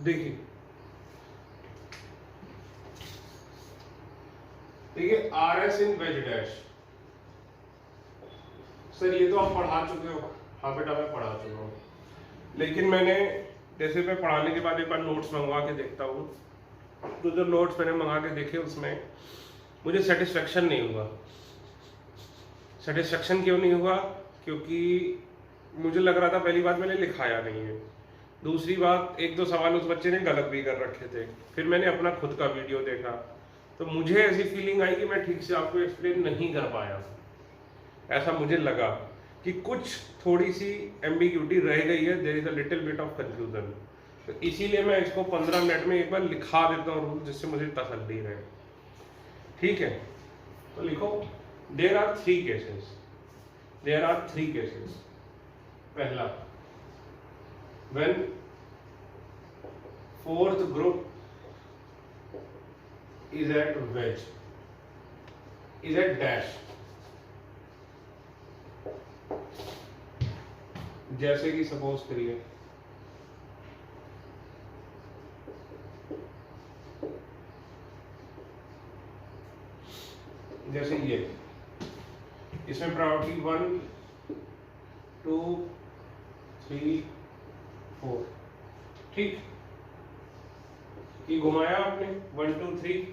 देखिए देखिए R S इन veg dash. Sir ये तो आप पढ़ा चुके हो। हाँ बेटा मैं पढ़ा चुका हूँ, लेकिन मैंने जैसे मैं पढ़ाने के बाद एक बार नोट्स मंगवा के देखता हूँ, तो जो नोट्स मैंने मंगा के देखे उसमें मुझे सेटिस्फेक्शन नहीं हुआ। सेटिस्फेक्शन क्यों नहीं हुआ? क्योंकि मुझे लग रहा था पहली बात मैंने लिखाया नहीं है, दूसरी बात एक दो सवाल उस बच्चे ने गलत भी कर रखे थे। फिर मैंने अपना खुद का वीडियो देखा तो मुझे ऐसी फीलिंग आई कि मैं ठीक से आपको एक्सप्लेन नहीं कर पाया। ऐसा मुझे लगा कि कुछ थोड़ी सी एम्बिग्यूटी रह गई है, there is a little bit of confusion. तो इसीलिए मैं इसको 15 मिनट में एक बार लिखा देता हूँ जिससे मुझे तसल्ली रहे। ठीक है, तो लिखो there are three cases. There are three cases. पहला, when fourth group is at wedge, is at dash। जैसे कि सपोज करिए जैसे ये, इसमें प्रायोरिटी 1 2 3 4। ठीक, ये घुमाया आपने 1 2 3,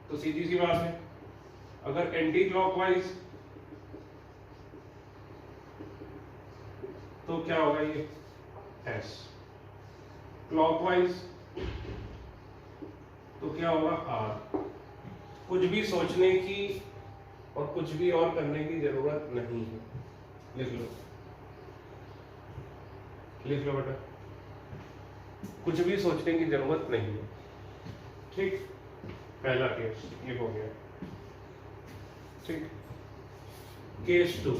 तो सीधी सी बात है अगर एंटी क्लॉकवाइज तो क्या होगा ये एस, क्लॉकवाइज तो क्या होगा आर। कुछ भी सोचने की और कुछ भी और करने की जरूरत नहीं है। लिख लो, लिख लो बेटा, कुछ भी सोचने की जरूरत नहीं है। ठीक, पहला केस ये हो गया। ठीक, case 2,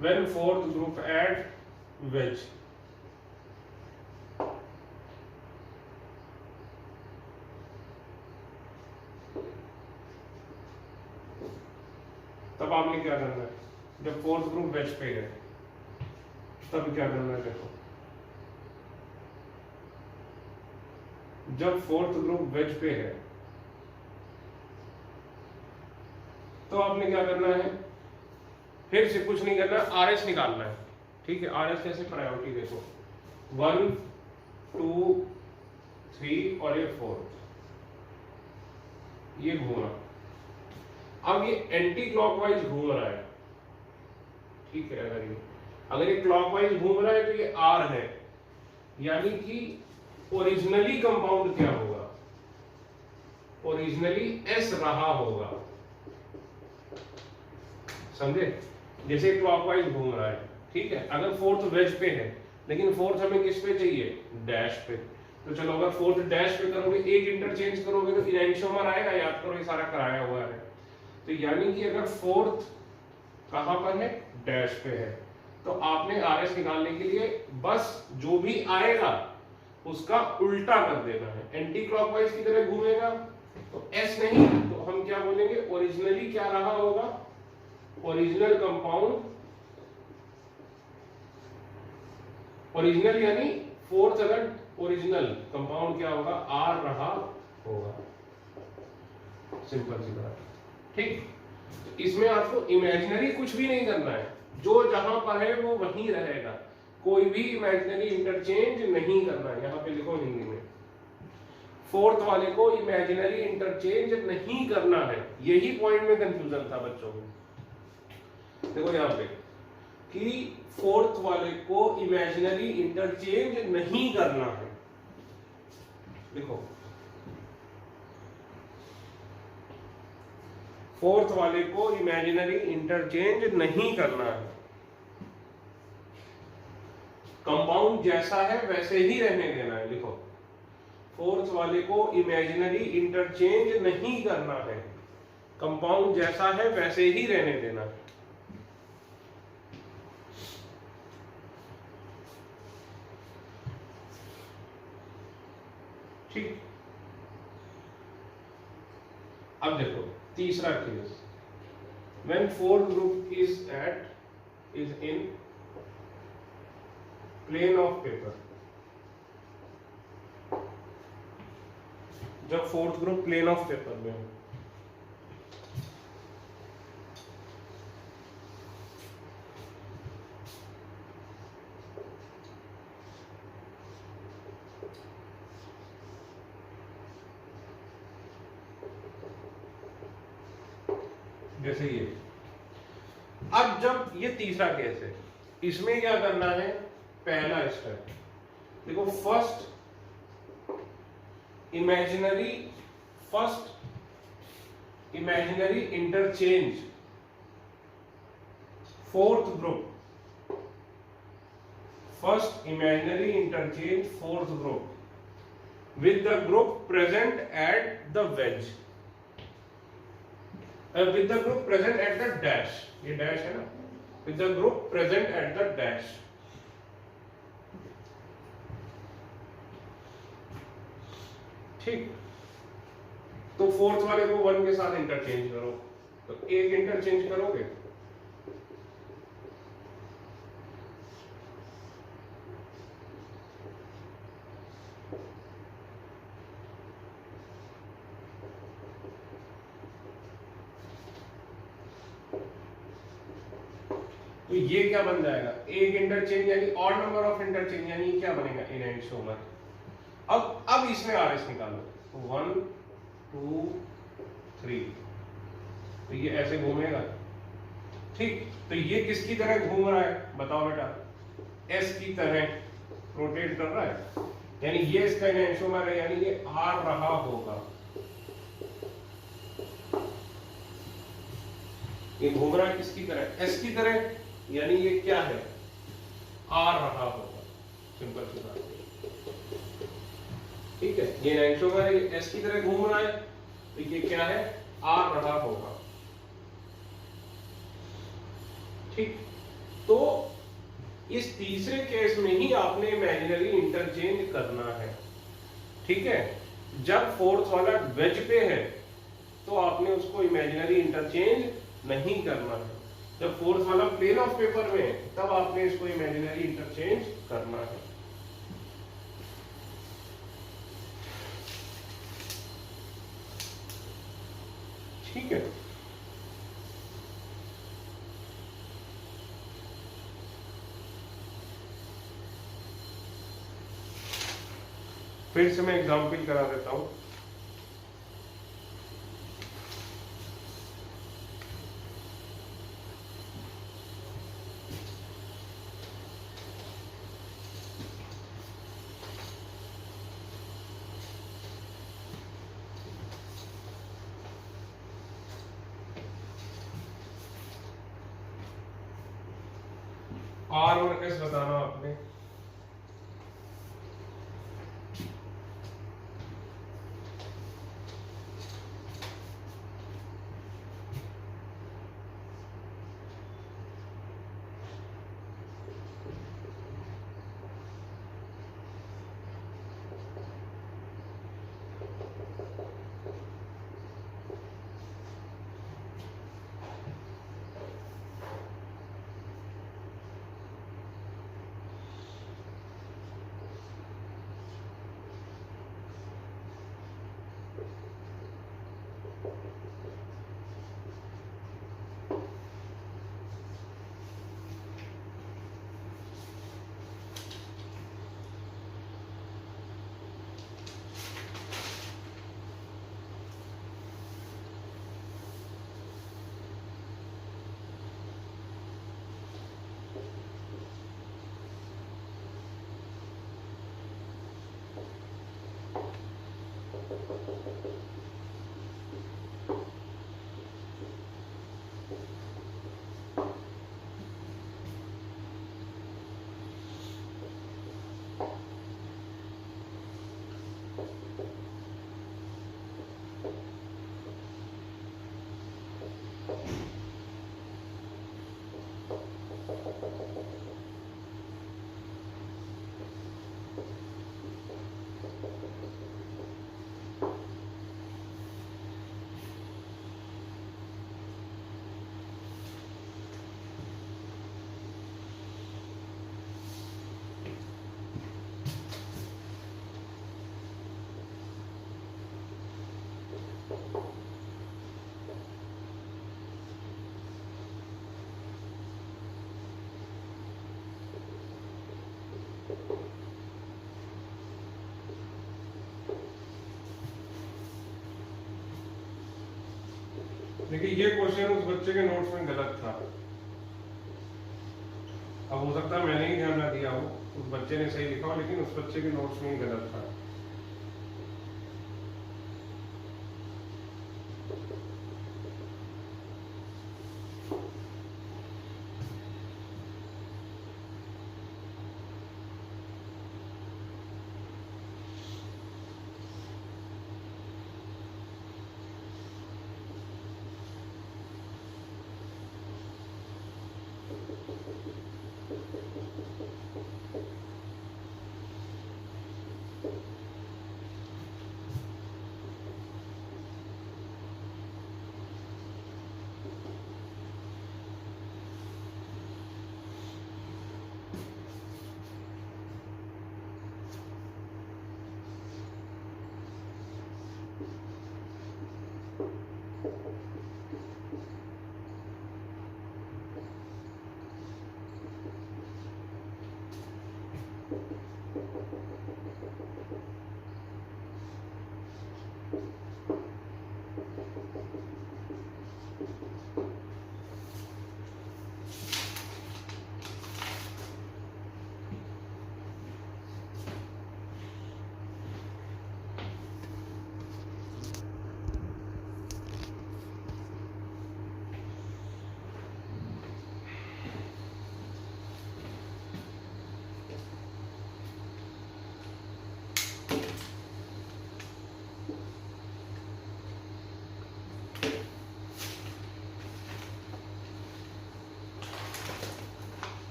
when fourth group at wedge। तब आपने क्या करना है, जब फोर्थ ग्रुप वेज पे है तब क्या करना है? देखो, जब फोर्थ ग्रुप वेज पे है तो आपने क्या करना है, फिर से कुछ नहीं करना, आर एस निकालना है। ठीक है, आर एस कैसे? प्रायोरिटी देखो 1 2 3 और ये 4, ये घूमा। अब ये एंटी क्लॉकवाइज घूम रहा है। ठीक है, अगर ये क्लॉकवाइज घूम रहा है तो ये आर है, यानी कि ओरिजिनली कंपाउंड क्या होगा? ओरिजिनली एस रहा होगा। समझे? जैसे क्लॉकवाइज घूम रहा है, ठीक है, अगर फोर्थ वेज पे है, लेकिन फोर्थ हमें किस पे चाहिए? डैश पे। तो चलो अगर फोर्थ डैश पे करोगे, एक इंटरचेंज करोगे तो इनैनिसोमर आएगा। याद करो ये सारा कराया हुआ है। तो यानी कि अगर फोर्थ कहां पर है? डैश पे है, तो आपने आर एस निकालने के लिए बस जो भी आएगा उसका उल्टा कर देना है। एंटी क्लॉकवाइज की तरह घूमेगा तो एस नहीं, तो हम क्या बोलेंगे? ओरिजिनली क्या रहा होगा? ओरिजिनल कंपाउंड, ओरिजिनल यानी फोर्थ अगर ओरिजिनल कंपाउंड क्या होगा? आर रहा होगा। सिंपल सी बात। ठीक, इसमें आपको इमेजिनरी कुछ भी नहीं करना है, जो जहां पर है वो वहीं रहेगा। कोई भी इमेजिनरी इंटरचेंज नहीं करना है। यहां पे लिखो हिंदी में, फोर्थ वाले को इमेजिनरी इंटरचेंज नहीं करना है। यही पॉइंट में कंफ्यूजन था बच्चों में। देखो यहां पे कि फोर्थ वाले को इमेजिनरी इंटरचेंज नहीं करना है। देखो, फोर्थ वाले को इमेजिनरी इंटरचेंज नहीं करना है। कंपाउंड जैसा है वैसे ही रहने देना है। लिखो, फोर्थ वाले को इमेजिनरी इंटरचेंज नहीं करना है, कंपाउंड जैसा है वैसे ही रहने देना है। ठीक, अब देखो तीसरा case, when fourth group is in plane of paper. जब fourth group plane of paper में हो। जैसे ये, अब जब ये तीसरा केस है, इसमें क्या करना है, पहला स्टेप देखो, first imaginary interchange fourth group, first imaginary interchange fourth group with the group present at the ways, with the group present at the dash, ये dash है ना, with the group present at the dash। ठीक, तो fourth वाले को 1 के साथ interchange करो, तो एक इंटरचेंज करोगे, तो ये क्या बन जाएगा, एक इंटरचेंज यानी ऑड नंबर ऑफ इंटरचेंज, यानी क्या बनेगा, इनएंशोमर। अब इसमें आरएस निकालो, 1 2 3, तो ये ऐसे घूमेगा। ठीक, तो ये किसकी तरह घूम रहा है बताओ बेटा, एस की तरह रोटेट कर रहा है, यानी ये इसका इनएंशोमर है, यानी ये आ रहा होगा, ये घूम रहा है किसकी तरह, एस की तरह, यानी ये क्या है, आ रहा होगा, सिंपल सी बात है। ठीक है, ये एंशोमर है, एस की तरह घूम रहा है, तो ये क्या है, आ रहा होगा। ठीक, तो इस तीसरे केस में ही आपने इमेजिनरी इंटरचेंज करना है। ठीक है, जब फोर्थ वाला वेज पे है तो आपने उसको इमेजिनरी इंटरचेंज नहीं करना है, जब फोर्थ वाला प्लेन ऑफ पेपर में है तब आपने इसको इमेजिनरी इंटरचेंज करना है। ठीक है, फिर से मैं एग्जाम्पल करा देता हूं। आर और एस बताना आपने, देखिए ये क्वेश्चन उस बच्चे के नोट्स में गलत था। अब हो सकता है मैंने ही ध्यान ना दिया हो, उस बच्चे ने सही लिखा हो, लेकिन उस बच्चे के नोट्स में ही गलत था।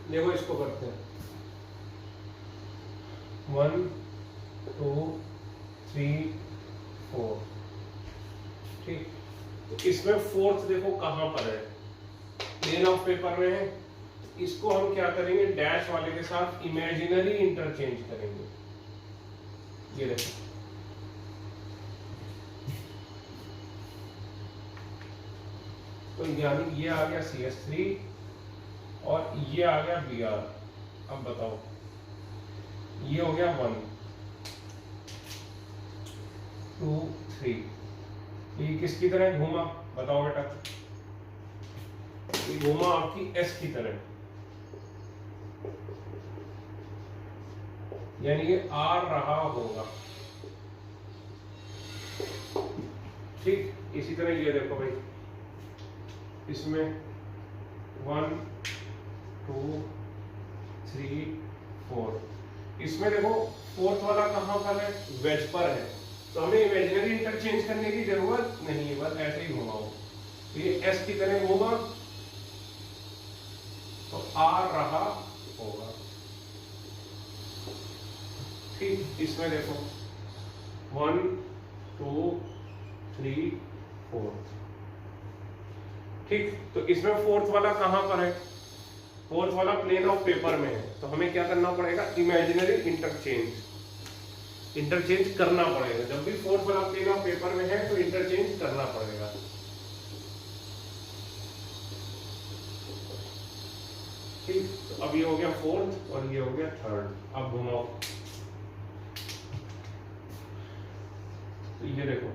देखो इसको करते हैं 1 2 3 4। ठीक, तो इसमें फोर्थ देखो कहां पर है, प्लेन ऑफ पेपर में है। इसको हम क्या करेंगे, डैश वाले के साथ इमेजिनरी इंटरचेंज करेंगे। ये देखो तो यानी ये आ गया CS3 और ये आ गया BR। अब बताओ ये हो गया 1 2 3, ये किसकी तरह घूमा बताओ बेटा, ये घूमा आपकी S की तरह, यानी ये आ रहा होगा। ठीक, इसी तरह ये देखो भाई, इसमें 1 2 3 4, इसमें देखो फोर्थ वाला कहां पर है, वेज पर है, तो हमें इमेजिनरी इंटरचेंज करने की जरूरत नहीं है, बस ऐसे ही घुमाओ। तो ये S की तरह घूमा तो आ रहा होगा। ठीक, इसमें देखो 1 2 3 4। ठीक, तो इसमें फोर्थ वाला कहां पर है, फोर्थ वाला प्लेन ऑफ पेपर में है, तो हमें क्या करना पड़ेगा, इमेजिनरी इंटरचेंज करना पड़ेगा। जब भी फोर्थ वाला प्लेन ऑफ पेपर में है तो इंटरचेंज करना पड़ेगा। ठीक, तो अब ये हो गया फोर्थ और ये हो गया थर्ड। अब घुमाओ तो ये देखो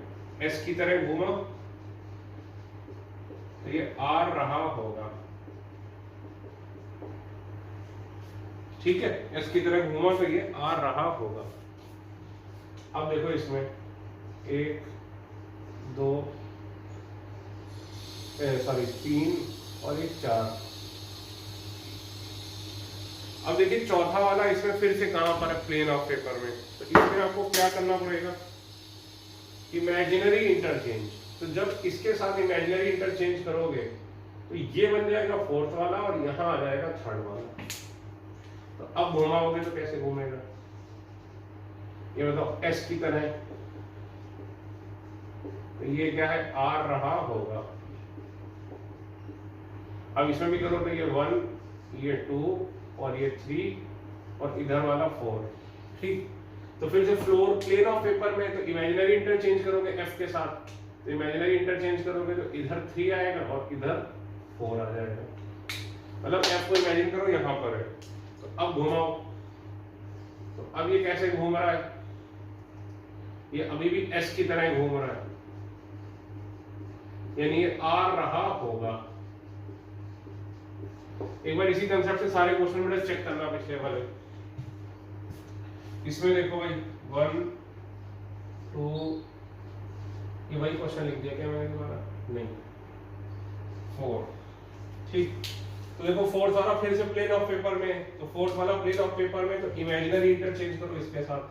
S की तरह घुमा तो ये आ रहा होगा। ठीक है, S की तरह घुमा तो ये आ रहा होगा। अब देखो इसमें 1 2 3 और 1 4। अब देखिए चौथा वाला इसमें फिर से कहां पर है, प्लेन ऑफ पेपर में, तो इसमें आपको क्या करना पड़ेगा, इमेजिनरी इंटरचेंज। तो जब इसके साथ इमेजिनरी इंटरचेंज करोगे तो ये बन जाएगा फोर्थ वाला और यहां आ जाएगा थर्ड वाला। तो अब घुमाओगे तो कैसे घूमेगा, ये बताओ S की तरह, तो ये क्या है, आ रहा होगा। अब इसमें भी करो तो ये 1 ये 2 और ये 3 और इधर वाला 4। ठीक, तो फिर से फ्लोर प्लेन ऑफ पेपर में तो इमेजिनरी इंटरचेंज करोगे F के साथ, तो इमेजिनरी इंटरचेंज करोगे तो इधर 3 आएगा और इधर 4 आ जाएगा। मतलब F को इमेजिन करो यहां पर है, तो अब घुमाओ तो अब ये कैसे घूम रहा है, ये अभी भी एस की तरह घूम रहा है, यानी ये आर रहा होगा। एक बार इसी कंसेप्ट से सारे क्वेश्चन में चेक करना पिछले वाले। इसमें देखो भाई 1 2, ये वही क्वेश्चन लिख दिया क्या मैंने दोबारा? नहीं, 4। ठीक, तो देखो फोर्थ वाला फिर से प्लेन ऑफ पेपर में, तो फोर्थ वाला प्लेन ऑफ पेपर में तो इमेजिनरी इंटरचेंज करो इसके साथ,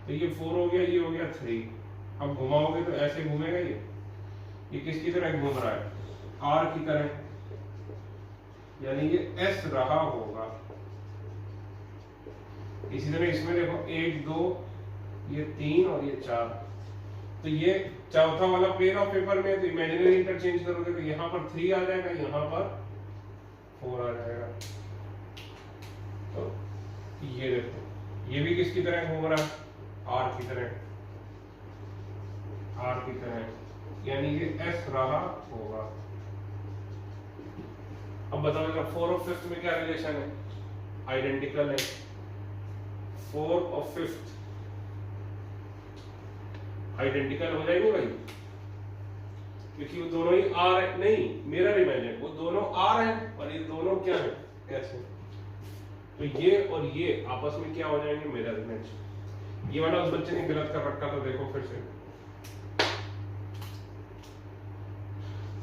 तो ये 4 हो गया, ये हो गया 3। अब घुमाओगे तो ऐसे घूमेगा, ये किसकी तरह घूम रहा है? आर की तरह, यानी ये एस रहा होगा। इसी तरह इसमें देखो 1 2, ये 3 और ये 4, तो ये चौथा वाला प्लेन ऑफ पेपर में, तो इमेजिनरी इंटरचेंज करोगे तो यहाँ पर 3 आ जाएगा, यहाँ पर 4 आ जाएगा। तो ये देखो, ये भी किसकी तरह घूम रहा है? आर की तरह, आर की तरह, यानी ये एस रहा होगा। अब बताओ 4 और 5 में क्या रिलेशन है? आइडेंटिकल है। 4 और 5 आइडेंटिकल हो जाएंगे भाई, क्योंकि वो दोनों ही आर है, नहीं मिरर इमेज है, वो दोनों आर है और ये दोनों क्या है? ऐसे। तो ये और ये आपस में क्या हो जाएंगे? Mirror image. ये वाला उस बच्चे ने गलत कर रखा, तो देखो फिर से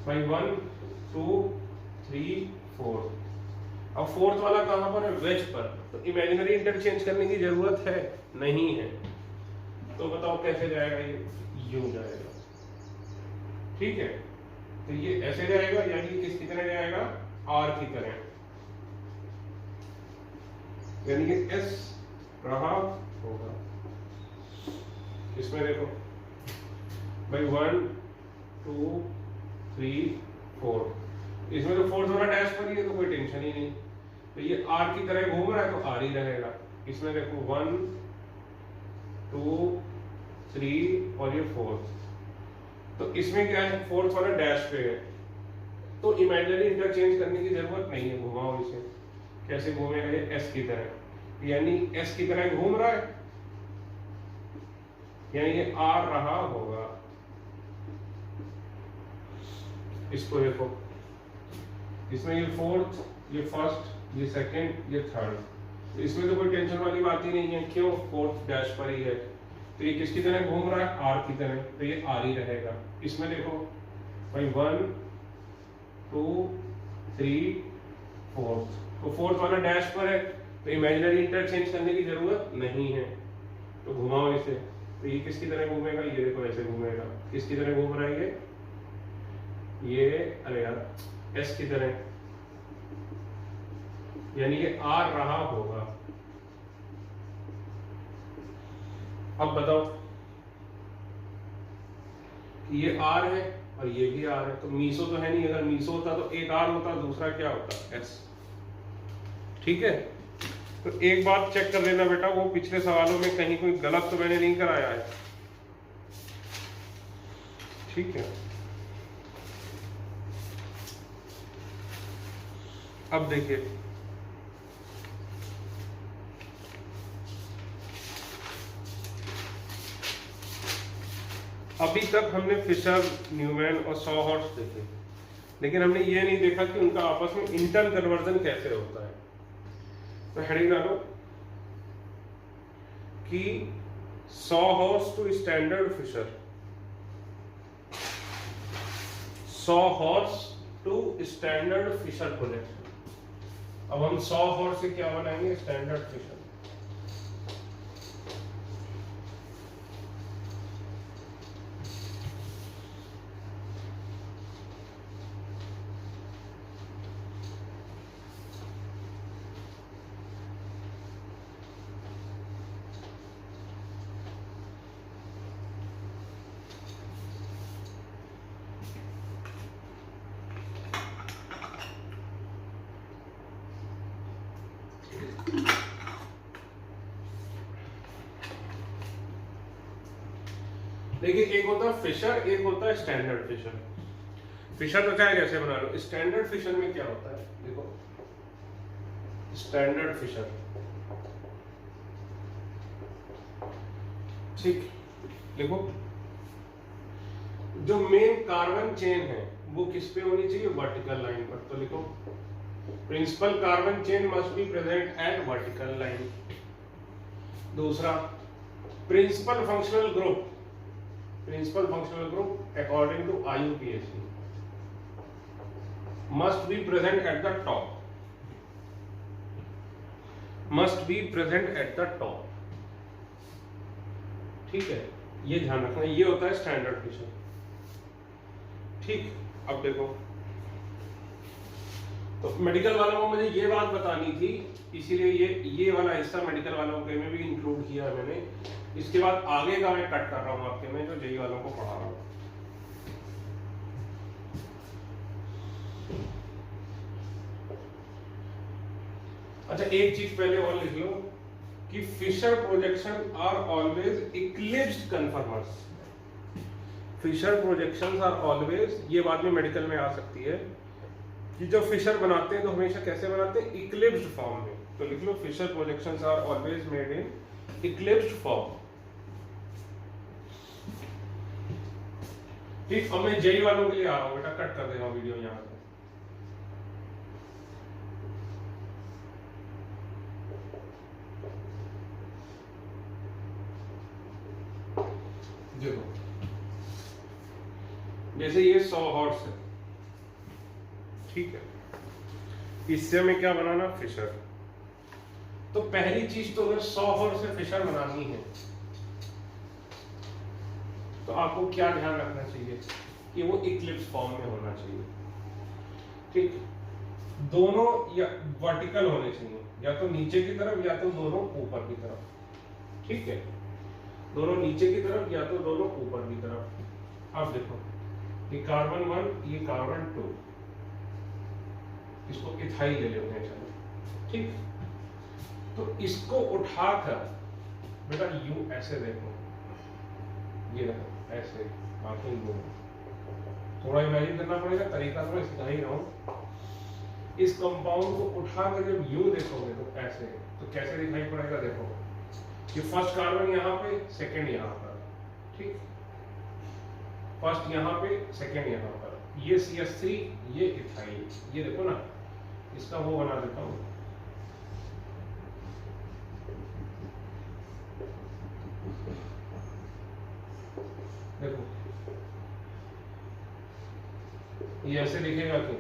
भाई 1 2 3 4। अब फोर्थ वाला कहां पर है? वेज पर, तो इमेजिनरी इंटरचेंज करने की जरूरत है? नहीं है। तो बताओ कैसे जाएगा? ये यूं जाएगा, ठीक है, तो ये ऐसे जाएगा, यानी किसकी तरह जाएगा? आर की तरह, यानी कि एस रहा होगा। इसमें देखो भाई 1 2 3 4, इसमें तो फोर्थ वाला डैश पर ही है, तो कोई टेंशन ही नहीं, तो ये आर की तरह घूम रहा है, तो आर ही रहेगा। इसमें देखो 1 2 3 और ये 4, तो इसमें क्या है? फोर्थ वाला डैश पे है, तो इमेजिनरी इंटरचेंज करने की जरूरत नहीं है। घुमाओ इसे, कैसे घूमेगा? ये एस की तरह, यानी एस की तरह घूम रहा है, यानी ये आर रहा होगा। इसको देखो, इसमें ये फोर्थ, ये फर्स्ट, ये सेकंड, ये थर्ड, तो इसमें तो कोई टेंशन वाली बात ही नहीं है। क्यों? फोर्थ डैश पर ही है, तो ये किसकी तरह घूम रहा है? आर की तरह, तो ये आर ही रहेगा। इसमें देखो भाई 1 2 3 4, तो फोर्थ वाला डैश पर है, तो इमेजिनरी इंटरचेंज करने की जरूरत नहीं है। तो घुमाओ इसे, तो ये किसकी तरह घूमेगा? ये देखो ऐसे घूमेगा। किसकी तरह घूम रहा है ये अरे यार एस की तरह, यानी ये आर रहा होगा। अब बताओ कि ये आर है और ये भी आर है, तो मीसो तो है नहीं। अगर मीसो होता तो एक आर होता, दूसरा क्या होता? एस। ठीक है, तो एक बात चेक कर लेना बेटा, वो पिछले सवालों में कहीं कोई गलत तो मैंने नहीं कराया है, ठीक है। अब देखिए, अभी तक हमने फिशर, न्यूमैन और सॉहॉर्स देखे, लेकिन हमने ये नहीं देखा कि उनका आपस में इंटर कन्वर्जन कैसे होता है। तो हेडिंग डालो कि sawhorse to standard Fischer, sawhorse to standard Fischer project. अब हम सॉहॉर्स से क्या बनाएंगे? Standard Fischer. देखिए, एक होता है फिशर, एक होता है स्टैंडर्ड फिशर। फिशर तो चाहे जैसे बना लो। स्टैंडर्ड फिशर में क्या होता है? देखो, स्टैंडर्ड फिशर, ठीक, देखो जो मेन कार्बन चेन है वो किस पे होनी चाहिए, वर्टिकल लाइन पर। तो लिखो principal carbon chain must be present at vertical line. दूसरा principal functional group according to IUPAC must be present at the top, ठीक है, ये ध्यान रखना, ये होता है स्टैंडर्ड फिशर। ठीक, अब देखो तो मेडिकल वालों को मुझे ये बात बतानी थी, इसीलिए ये वाला हिस्सा मेडिकल वालों के में भी इंक्लूड किया है मैंने। इसके बाद आगे का मैं कट कर रहा हूँ आपके में, जो जेई वालों को पढ़ा रहा हूँ। अच्छा, एक चीज पहले और लिख लो कि Fischer projection are always eclipsed conformers. Fischer projections are always, ये बाद में मेडिकल में आ सकती है कि जब फिशर बनाते हैं तो हमेशा कैसे बनाते हैं, इक्लिप्स्ड फॉर्म में। तो लिख लो Fischer projections are always made in eclipsed form. ठीक, अब मैं जेई वालों के लिए आ रहा हूं, बेटा कट कर दे रहा हूं वीडियो यहां पे। देखो जैसे ये 100 हॉर्स है, ठीक है, इससे हमें क्या बनाना, फिशर। तो पहली चीज तो अगर 100 हॉर्स से फिशर बनानी है तो आपको क्या ध्यान रखना चाहिए कि वो इक्लिप्स फॉर्म में होना चाहिए। ठीक, दोनों या वर्टिकल होने चाहिए, या तो नीचे की तरफ या तो दोनों ऊपर की तरफ। ठीक है, दोनों नीचे की तरफ या तो दोनों ऊपर की तरफ। अब देखो ये कार्बन 1, ये कार्बन 2, इसको इथाइल ले लेते हैं, चलो ठीक। तो इसको उठाकर बेटा यू ऐसे देखो, ये देखो ऐसे, बाकी थोड़ा इमेजिन करना पड़ेगा, तरीका तो मैं सिखा ही रहा हूं। इस कंपाउंड को उठाकर जब यू देखोगे तो ऐसे, तो कैसे दिखाई पड़ेगा, देखो ये फर्स्ट कार्बन यहाँ पे, सेकंड यहाँ पर, ठीक, फर्स्ट यहाँ पे, सेकंड यहाँ पर, ये CH3, ये इथाइल, ये देखो ना, इसका वो बना देता हूँ। देखो ये ऐसे दिखेगा क्यों,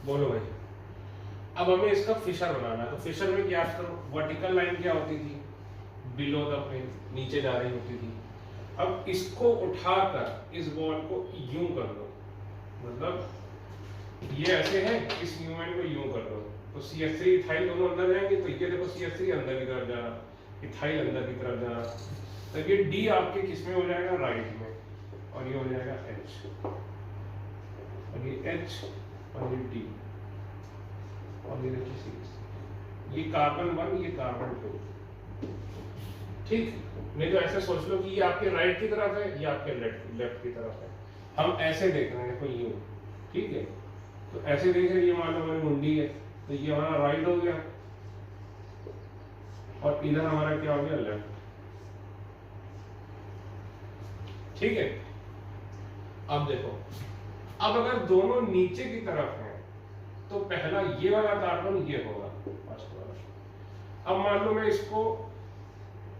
बोलो भाई। अब हमें इसका फिशर बनाना है, तो फिशर में क्या करो, वर्टिकल लाइन क्या होती थी, बिलो द प्लेन, नीचे जा रही होती थी। अब इसको उठाकर इस बॉल को यूं कर दो, मतलब ये ऐसे है, इस न्यूमेन को यूं कर दो, तो CH3 इथाइल दोनों अंदर जाएंगे। तो ये देखो CH3 अंदर की तरफ जा रहा, इथाइल अंदर की तरफ जा रहा, तो ये D आपके किस में हो जाएगा, राइट में, और ये हो जाएगा H, और ये H, और ये D, और ये देखिए C, ये कार्बन 1, ये कार्बन 2। ठीक, नहीं तो ऐसे सोच लो कि ये आपके राइट की तरफ है, ये आपके लेफ्ट की तरफ है। हम ऐसे देख रहे हैं, देखो यूं, ठीक है, तो ऐसे देख रहे हैं, ये मान लो हमारी मुंडी है, तो ये हमारा राइट हो गया, और इधर हमारा क्या हो गया, लेफ्ट। ठीक है, अब देखो, अब अगर दोनों नीचे की तरफ हैं तो पहला ये वाला कार्बन ये होगा, फर्स्ट वाला। अब मान लो मैं इसको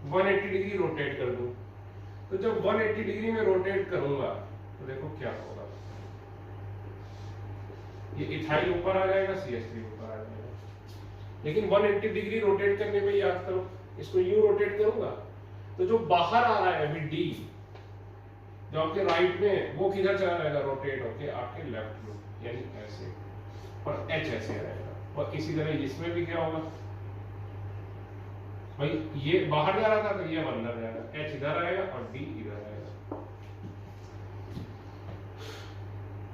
180 डिग्री रोटेट कर दूं, तो जब 180 डिग्री में रोटेट करूंगा तो देखो क्या होगा, ये इथाइल ऊपर आ जाएगा, CH3 ऊपर आ जाएगा। लेकिन 180 डिग्री रोटेट करने में याद करो, इसको यूं रोटेट करूंगा तो जो बाहर आ रहा है अभी D, जो आपके राइट में, वो किधर चला जाएगा, रोटेट होके आपके लेफ्ट में, यानी ऐसे, और H ऐसे रहेगा। और इसी तरह इसमें भी क्या होगा भाई, ये बाहर जा रहा था तो ये अंदर जाएगा, H इधर आएगा और D इधर आएगा।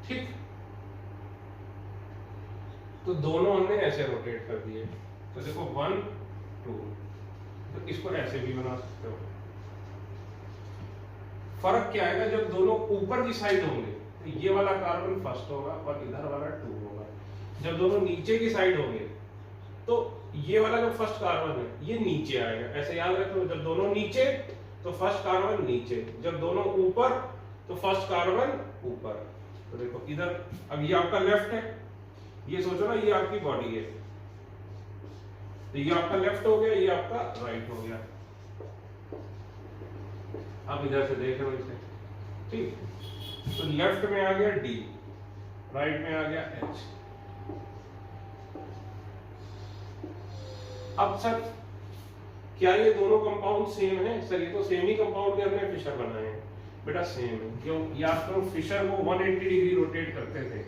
ठीक, तो दोनों हमने ऐसे रोटेट कर दिए, तो देखो 1 2, तो इसको ऐसे भी बना सकते हो। फर्क क्या आएगा, जब दोनों ऊपर की साइड होंगे तो ये वाला कार्बन फर्स्ट होगा और इधर वाला 2 होगा। जब दोनों नीचे की साइड होंगे तो ये वाला जो फर्स्ट कार्बन है ये नीचे आएगा। ऐसे याद रखो, जब दोनों नीचे तो फर्स्ट कार्बन नीचे, जब दोनों ऊपर तो फर्स्ट कार्बन ऊपर। तो देखो इधर, अब ये आपका लेफ्ट है, ये सोचो ना ये आपकी बॉडी है, तो ये आपका लेफ्ट हो गया, ये आपका राइट हो गया। अब इधर से देख रहे हो इसे, ठीक, तो लेफ्ट में आ गया डी, राइट में आ गया एच। अब सर क्या ये दोनों कंपाउंड सेम है? सर ये तो सेम ही कंपाउंड के हमने फिशर बनाए हैं। बेटा सेम है, क्यों? या तो फिशर को 180 डिग्री रोटेट करते थे,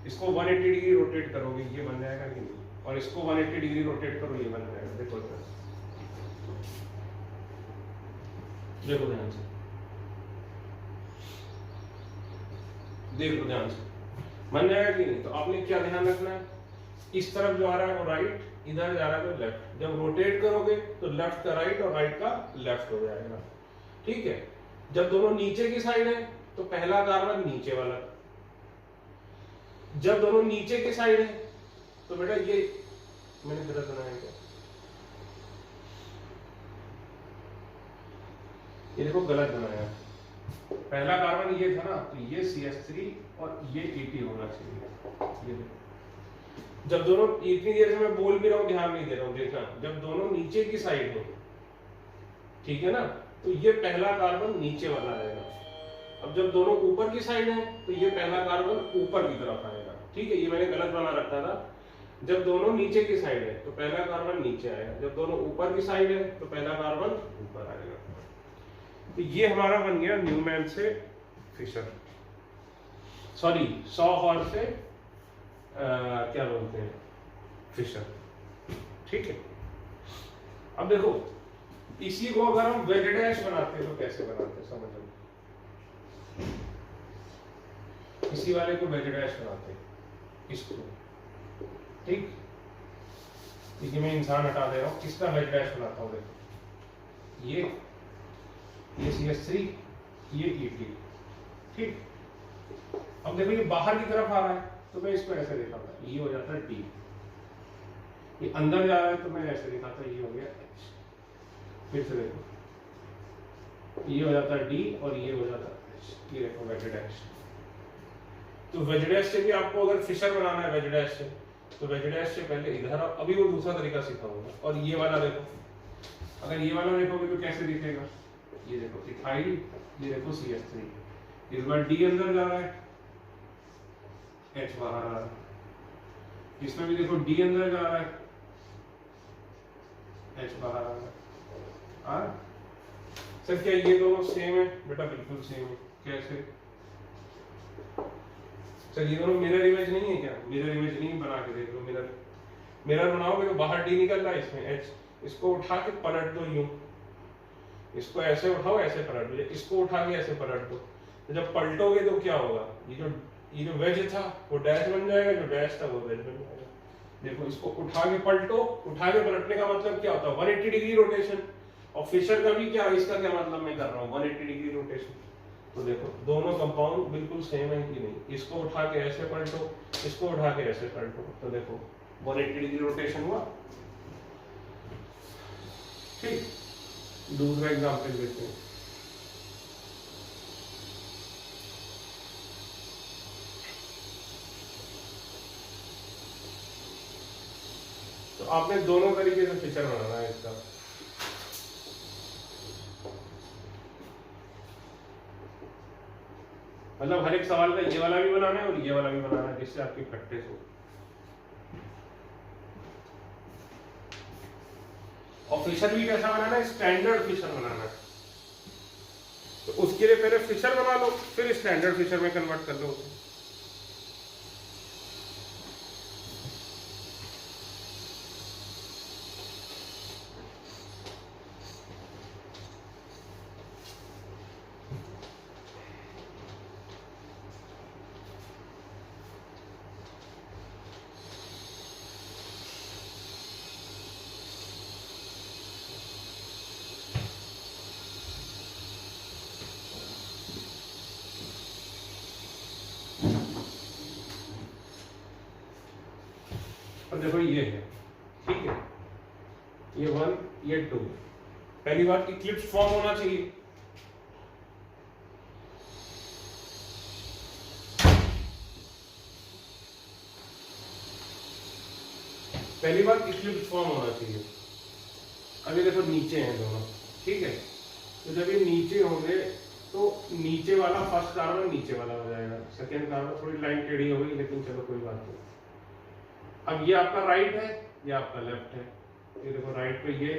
इसको 180 डिग्री रोटेट करोगे ये बन जाएगा कि नहीं, और इसको 180 डिग्री रोटेट करो ये बन जाएगा। देखो देखो ध्यान से, देखो ध्यान से, बन जाएगा कि नहीं? तो आपने क्या ध्यान रखना है, इस तरफ जो आ रहा है वो राइट, इधर जा रहा है तो लेफ्ट। जब रोटेट करोगे तो लेफ्ट का राइट और राइट का लेफ्ट हो जाएगा, ठीक है। जब दोनों नीचे की साइड है तो पहला कार्बन नीचे वाला, जब दोनों नीचे की साइड है तो बेटा ये मैंने गलत बनाया क्या, ये देखो गलत बनाया, पहला कार्बन ये था ना, तो ये CH3 और ये Et होना चाहिए। ये देखो, जब दोनों, इतनी देर से मैं बोल भी रहा हूं, ध्यान नहीं दे रहा हूं, देखना, जब दोनों नीचे की साइड हो, ठीक है ना, तो ये पहला कार्बन नीचे वाला आएगा। अब जब दोनों ऊपर की साइड है तो ये पहला कार्बन ऊपर की तरफ आएगा, ठीक है। ये मैंने गलत बना रखा था, जब दोनों नीचे की साइड है तो पहला कार्बन नीचे आएगा, जब दोनों ऊपर की साइड है तो पहला कार्बन ऊपर आएगा। तो ये हमारा बन गया न्यूमैन से फिशर, सॉरी सॉहॉर से क्या बोलते हैं, फिशर, ठीक है। अब देखो इसी को अगर हम वेज डैश बनाते हैं तो कैसे बनाते हैं, समझ लो, इसी वाले को वेज डैश बनाते हैं, इसको, ठीक, देखिए मैं इंसान हटा दे रहा हूं, किसका वेज डैश बनाता हूं, देखो ये CH3, ये Et, ठीक। अब देखो ये बाहर की तरफ आ रहा है तो मैं इसको ऐसे दिखाता, ये हो जाता है D, ये अंदर जा रहा है तो मैं ऐसे दिखाता, ये हो गया H। फिर से देखो, ये हो जाता है D और ये हो जाता है H, ये देखो वेज डैश। तो वेज डैश से भी आपको अगर फिशर बनाना है वेज डैश से, तो वेज डैश से पहले इधर, अभी वो दूसरा तरीका सिखाऊंगा। और ये वाला देखो, अगर ये वाला देखोगे तो कैसे दिखेगा, ये देखो इथाइल, ये देखो CH3, इस बार D अंदर जा रहा है, H बाहर आ रहा है, इसमें भी देखो D अंदर जा रहा है, H बाहर आ रहा है। सर क्या ये दोनों सेम है? बेटा बिल्कुल सेम है। कैसे? सर ये दोनों मिरर इमेज नहीं है क्या? मिरर इमेज नहीं, बना के देख लो, मिरर, मिरर बनाओगे तो बाहर D निकल रहा है, इसमें H, इसको उठा के पलट दो यूं, इसको ऐसे उठाओ ऐसे पलट दो, इसको उठा के ऐसे पलट दो, तो जब पलटोगे तो क्या होगा, ये जो वेज था वो डैश बन जाएगा, जो डैश था वो वेज बन जाएगा। देखो इसको उठा के पलटो, उठा के पलटने का मतलब क्या होता है, 180 डिग्री रोटेशन। और फिशर का भी क्या, इसका क्या मतलब मैं कर रहा हूँ, 180 डिग्री रोटेशन। तो देखो दोनों कंपाउंड बिल्कुल सेम है कि नहीं, इसको उठा के ऐसे पलटो, इसको उठा के ऐसे पलटो, तो देखो 180 डिग्री रोटेशन हुआ, ठीक। दूसरा एग्जांपल देखते हैं, तो आपने दोनों तरीके से फिशर बनाना है इसका। मतलब हर एक सवाल का ये वाला भी बनाना है और ये वाला भी बनाना है, जिससे आपकी प्रैक्टिस हो। और फिशर भी कैसा बनाना है, स्टैंडर्ड फिशर बनाना है। तो उसके लिए पहले फिशर बना लो, फिर स्टैंडर्ड फिशर में कन्वर्ट कर लो। देखो ये है, ठीक है, ये 1 ये 2, पहली बात इक्लिप्स फॉर्म होना चाहिए। पहली बात इक्लिप्स फॉर्म होना चाहिए। अभी देखो नीचे हैं दोनों, ठीक है, तो जब ये नीचे होंगे तो नीचे वाला फर्स्ट कार्बन नीचे वाला हो जाएगा, सेकंड कार्बन थोड़ी लाइन टेढ़ी हो गई, लेकिन चलो कोई बात नहीं। अब ये आपका राइट है, ये आपका लेफ्ट है। ये देखो राइट पे ये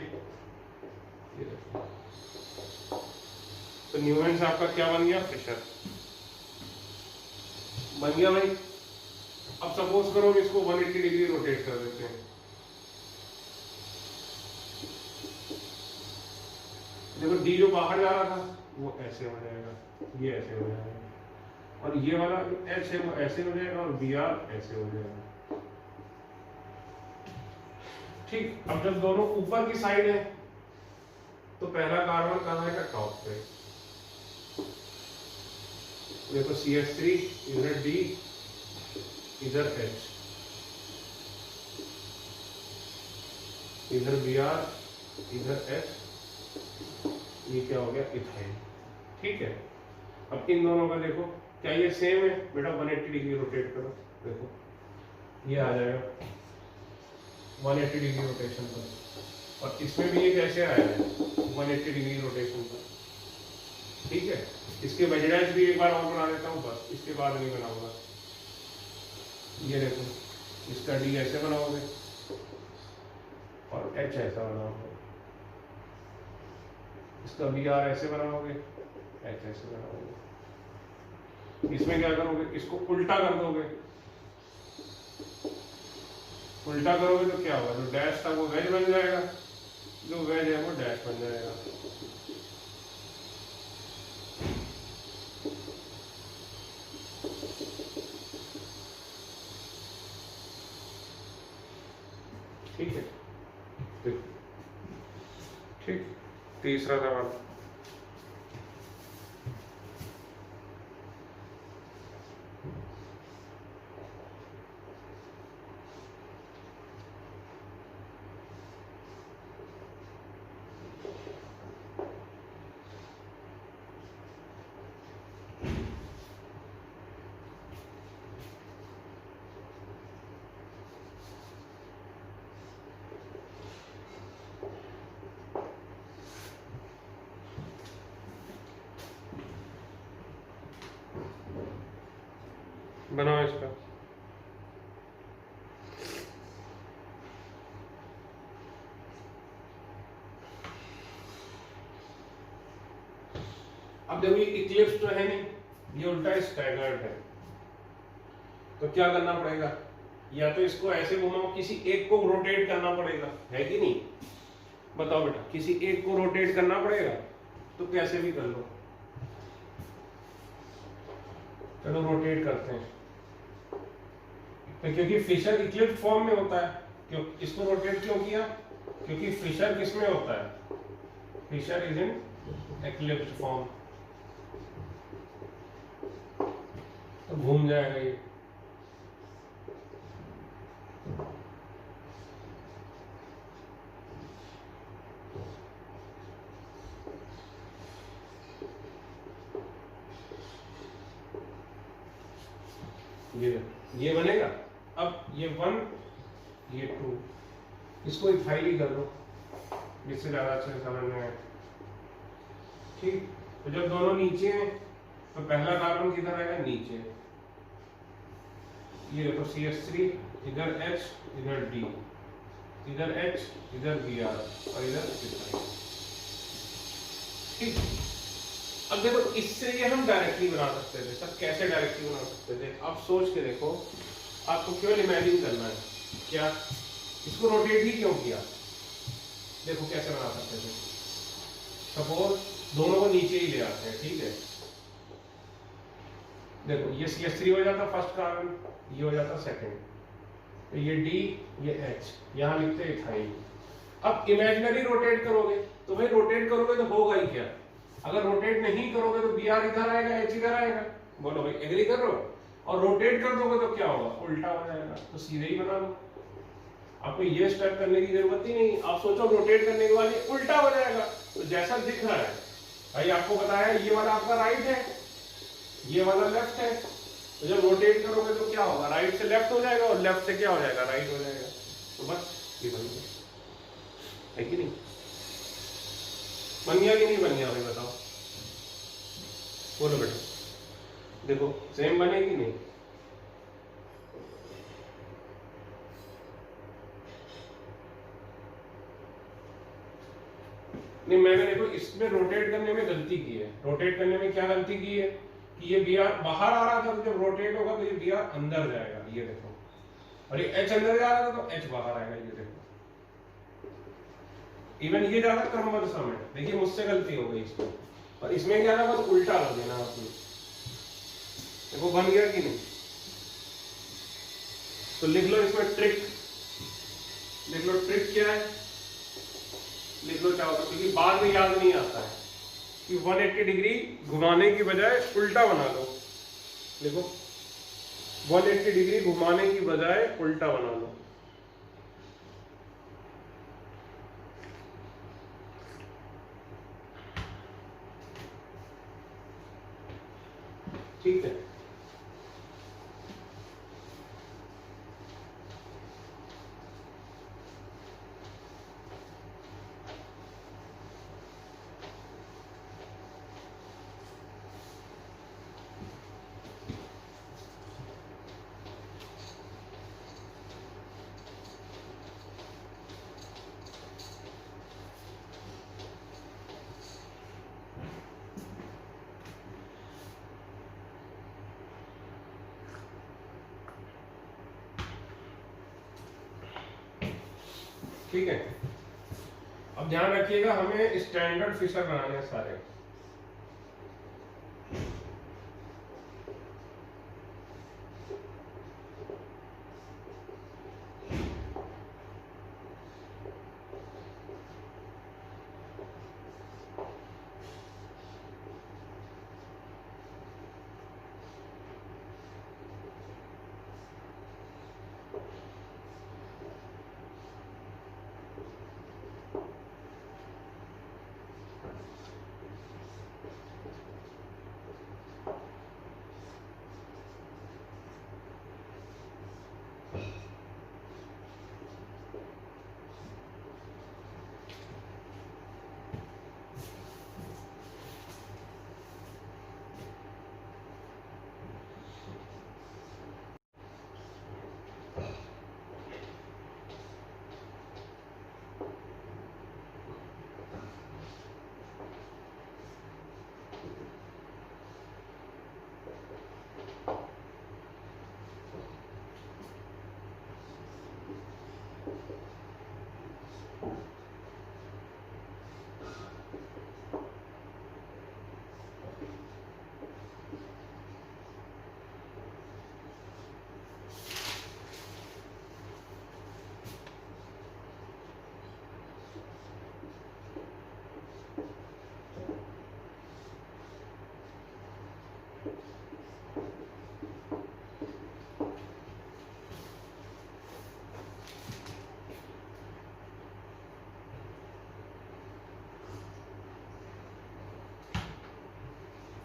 देखो, तो न्यूमैन से आपका क्या बन गया, फिशर बन गया भाई। अब सपोज करो इसको 180 डिग्री रोटेट कर देते हैं, देखो डी जो बाहर जा रहा था वो ऐसे हो जाएगा, ये ऐसे हो जाएगा, और ये वाला एच है वो ऐसे हो जाएगा, और बी आर ऐसे हो जाएगा। ठीक, अब जब दोनों ऊपर की साइड है तो पहला कार्बन कहाँ है, टॉप पे। देखो CH3 इधर D इधर H इधर Br इधर H, ये क्या हो गया, इथाइन। ठीक है, अब इन दोनों का देखो क्या ये सेम है बेटा, 180 डिग्री रोटेट करो, देखो ये आ जाएगा 180 डिग्री रोटेशन पर, और इसमें भी ये कैसे आया है 180 डिग्री रोटेशन पर। ठीक है, इसके वेजडाइज भी एक बार और बना देता हूँ, बस इसके बाद नहीं बनाऊंगा। ये देखो इसका डी ऐसे बनाओगे और एच ऐसा बनाओगे, इसका बी आर ऐसे बनाओगे, एच ऐसे बनाओगे। इसमें क्या करोगे, इसको उल्टा कर दोगे, उल्टा करोगे तो क्या होगा, जो डैश था वो वेज बन जाएगा, जो वेज है वो डैश बन जाएगा। ठीक है, ठीक, तीसरा सवाल। बनाओ इसका। अब देखो ये इक्लिप्स तो है नहीं, ये उल्टा स्टैगर्ड है, तो क्या करना पड़ेगा, या तो इसको ऐसे घुमाओ, किसी एक को रोटेट करना पड़ेगा, है कि नहीं, बताओ बेटा, किसी एक को रोटेट करना पड़ेगा, तो कैसे भी कर लो। चलो रोटेट करते हैं, तो क्योंकि फिशर इक्लिप्स फॉर्म में होता है, क्यों इसको रोटेट क्यों किया, क्योंकि फिशर किसमें होता है, Fischer is in eclipse form, तो घूम जाएगा ये। ये बनेगा। अब ये 1 ये 2, इसको इथाइल कर लो जिससे ज्यादा अच्छे से समझ में आए। ठीक, तो जब दोनों नीचे हैं तो पहला कार्बन किधर आएगा, नीचे। ये देखो CH3 इधर H इधर D, इधर H इधर Br और इधर इथाइल। ठीक, अब देखो इससे ये हम डायरेक्टली बना सकते थे, सब कैसे डायरेक्टली बना सकते थे, आप सोच के देखो, आपको केवल इमेजिन करना है, क्या इसको रोटेट ही क्यों किया, देखो कैसे बना सकते थे। सपोज दोनों को नीचे ही ले आते हैं, ठीक है, देखो ये CH3 हो जाता फर्स्ट कार्बन, ये हो जाता सेकंड, तो ये D ये H, यहां लिखते हैं इथाइल। अब इमेजिनरी रोटेट करोगे तो भाई रोटेट करोगे तो होगा ही क्या, अगर रोटेट नहीं करोगे तो Br इधर आएगा, H इधर आएगा, बोलो भाई एग्री कर रहे हो, और रोटेट कर दोगे तो क्या होगा, उल्टा हो जाएगा, तो सीधे ही बना लो। आपको ये स्टेप करने की जरूरत ही नहीं। आप सोचो रोटेट करने के बाद ये उल्टा हो जाएगा, तो जैसा दिख रहा है भाई आपको बताया ये वाला आपका राइट है, ये वाला लेफ्ट है, तो जब रोटेट करोगे तो क्या होगा, राइट से लेफ्ट हो जाएगा और लेफ्ट से क्या हो जाएगा, राइट हो जाएगा। तो बस ये बन गया, है कि नहीं? बन गया कि नहीं बन गया भाई बताओ, बोलो बेटा। देखो सेम बने कि नहीं? नहीं मैंने देखो इसमें रोटेट करने में गलती की है। रोटेट करने में क्या गलती की है कि ये बी आर बाहर आ रहा था, तो जब रोटेट होगा तो ये बी आर अंदर जाएगा, ये देखो, और ये एच अंदर जा रहा था तो एच बाहर आएगा, ये देखो। इवन ये ज्यादा क्रमबद्ध सम है, देखिए मुझसे गलती हो गई इसमें, और इसमें क्या था बस उल्टा कर देना आपने। देखो बन गया कि नहीं? तो लिख लो इसमें ट्रिक, लिख लो ट्रिक क्या है, लिख लो क्या होता है, क्योंकि बाद में याद नहीं आता है कि 180 डिग्री घुमाने की बजाय उल्टा बना लो। देखो 180 डिग्री घुमाने की बजाय उल्टा बना लो। ठीक है, ठीक है। अब ध्यान रखिएगा हमें स्टैंडर्ड फिशर बनाने हैं सारे।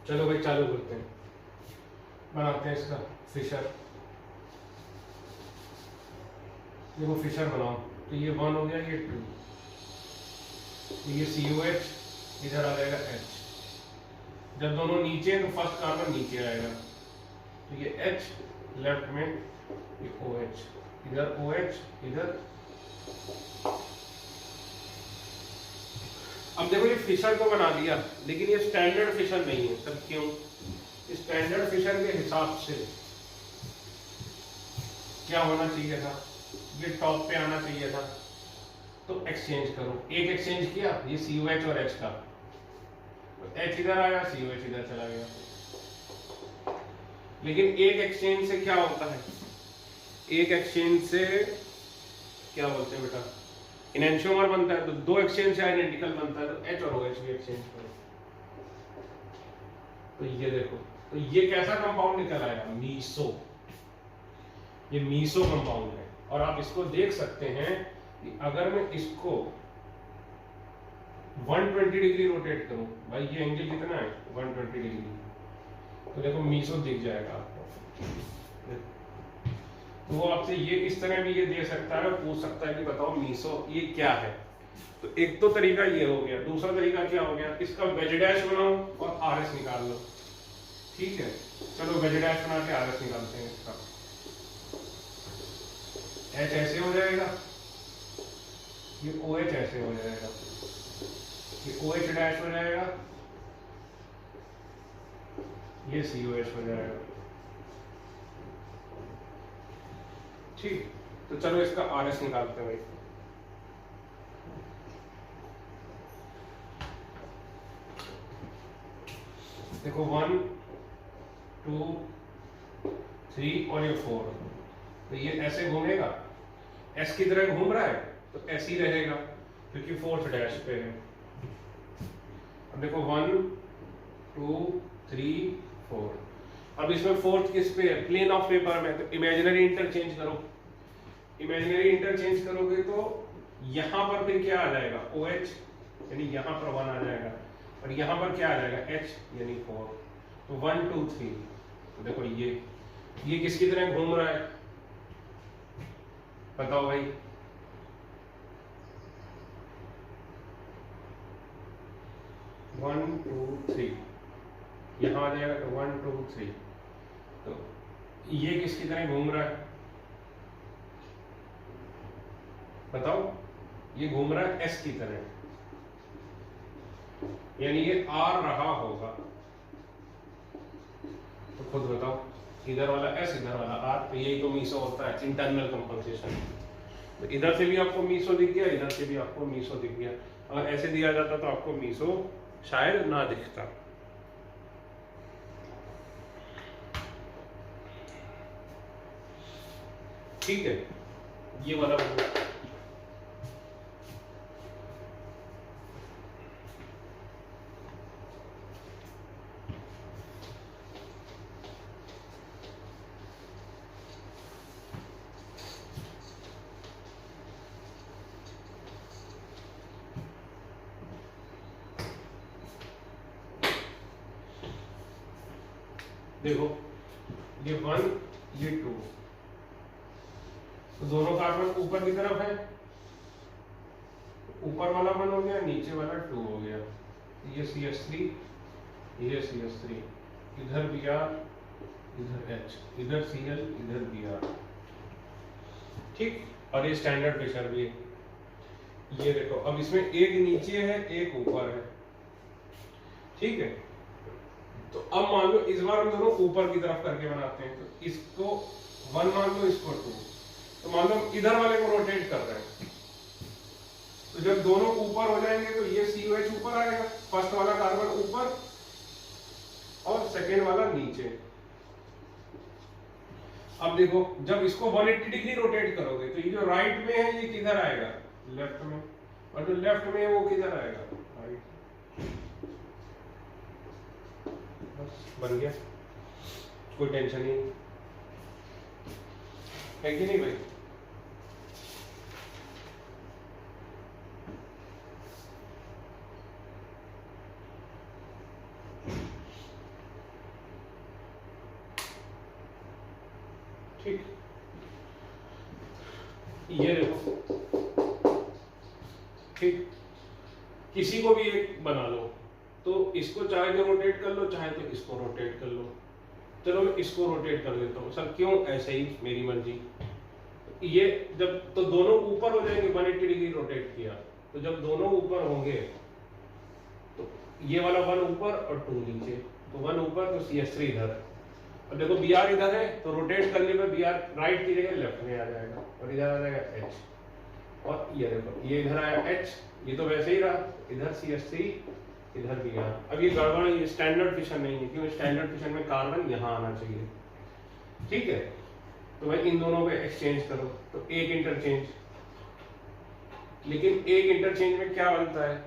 चलो भाई चालू करते हैं, बनाते हैं इसका फिशर। देखो फिशर बनाओ, तो ये 1 हो गया, ये 2, तो ये COH इधर आ जाएगा H। जब दोनों नीचे हैं तो फर्स्ट कार्बन नीचे आएगा, तो ये H लेफ्ट में, ये OH इधर, OH इधर। अब देखो ये फिशर तो बना दिया, लेकिन ये स्टैंडर्ड फिशर नहीं है। सब क्यों? स्टैंडर्ड फिशर के हिसाब से क्या होना चाहिए था, ये टॉप पे आना चाहिए था, तो एक्सचेंज करो। एक एक्सचेंज किया, ये COH और H का, तो H इधर आया, COH इधर चला गया। लेकिन एक एक्सचेंज से क्या होता है, एक एक्सचेंज से क्या बोलते हैं बेटा, इनएंशियोमर बनता है। तो दो एक्सचेंज से आइडेंटिकल बनता है, तो H और OH भी एक्सचेंज करो। तो ये देखो, तो ये कैसा कंपाउंड निकल आएगा, मीसो। ये मीसो कंपाउंड है। और आप इसको देख सकते हैं कि अगर मैं इसको 120 डिग्री रोटेट करूं, भाई ये एंगल कितना है 120 डिग्री, तो देखो मीसो दिख जाएगा आपको। तो वो आपसे ये इस तरह भी ये दे सकता है, पूछ सकता है कि बताओ मीसो ये क्या है। तो एक तो तरीका ये हो गया, दूसरा तरीका क्या हो गया, इसका वेज डैश बनाओ और आरएस निकाल लो। ठीक है, चलो वेज डैश बना के आरएस निकालते हैं इसका। एच ऐसे हो जाएगा, ये ओ एच ऐसे हो जाएगा, ये ओ एच डैश हो जाएगा, ये सी ओ एच हो जाएगा। ठीक, तो चलो इसका आर एस निकालते हैं भाई। देखो 1 2 3 और ये 4, तो ये ऐसे घूमेगा, एस की तरह घूम रहा है तो ऐसे ही रहेगा क्योंकि फोर्थ डैश पे है। अब देखो 1 2 3 4, अब इसमें फोर्थ किस पे है, प्लेन ऑफ पेपर में, तो इमेजिनरी इंटरचेंज करो। इमेजिनरी इंटरचेंज करोगे तो यहां पर फिर क्या आ जाएगा, ओ एच, यानी यहां पर 1 आ जाएगा, और यहां पर क्या आ जाएगा, एच यानी 4। तो 1 2 3, तो देखो ये किसकी तरह घूम रहा है, बताओ भाई। वन टू थ्री, यहां आ जाएगा तो 1 2 3, तो ये किसकी तरह घूम रहा है, बताओ। ये घूम रहा है एस की तरह, यानी ये आर रहा होगा, तो खुद बताओ, इधर वाला एस इधर वाला आर, तो यही तो मीसो होता है, इंटरनल कंपनसेशन। तो इधर से भी आपको मीसो दिख गया, इधर से भी आपको मीसो दिख गया। अगर ऐसे दिया जाता तो आपको मीसो शायद ना दिखता। ठीक है, ये वाला देखो, ये 1 ये 2, तो दोनों कार्बन ऊपर की तरफ है, ऊपर वाला 1 हो गया, नीचे वाला 2 हो गया। ये CH3, ये CH3, इधर Br, इधर H, इधर Cl, इधर Br। ठीक, और ये स्टैंडर्ड प्रेशर भी है। ये देखो, अब इसमें एक नीचे है एक ऊपर है, ठीक है। तो अब मान लो इस बार हम दोनों ऊपर की तरफ करके बनाते हैं, तो इसको 1 मान लो, इसको 2, तो मान लो हम इधर वाले को रोटेट कर रहे हैं, तो जब दोनों ऊपर हो जाएंगे तो ये COH ऊपर आएगा, फर्स्ट वाला कार्बन ऊपर और सेकेंड वाला नीचे। अब देखो, जब इसको 180 डिग्री रोटेट करोगे तो ये जो राइट में है ये किधर आएगा, लेफ्ट में, और जो लेफ्ट में है वो किधर आएगा, राइट। बस बन गया, कोई टेंशन नहीं है कि नहीं भाई। ठीक, ये देखो, ठीक, किसी को भी एक बना लो, तो इसको चाहे तो रोटेट कर लो, चाहे तो इसको रोटेट कर लो। चलो मैं इसको रोटेट कर लेता हूँ सर, क्यों, ऐसे ही मेरी मर्जी। ये जब तो दोनों ऊपर हो जाएंगे, 180 डिग्री रोटेट किया, तो जब दोनों ऊपर होंगे तो ये वाला 1 ऊपर और 2 नीचे, तो 1 ऊपर तो CH3 इधर, और देखो Br इधर है तो रोटेट करने पे Br राइट की जगह लेफ्ट में आ जाएगा, और इधर आ जाएगा H, और ये देखो ये इधर आया H, ये तो वैसे ही रहा, इधर CH3 इधर Br। अब ये गड़बड़, ये स्टैंडर्ड फिशन नहीं है, क्योंकि स्टैंडर्ड फिशन में कार्बन यहाँ आना चाहिए। ठीक है, तो भाई इन दोनों पे एक्सचेंज करो, तो एक इंटरचेंज, लेकिन एक इंटरचेंज में क्या बनता है,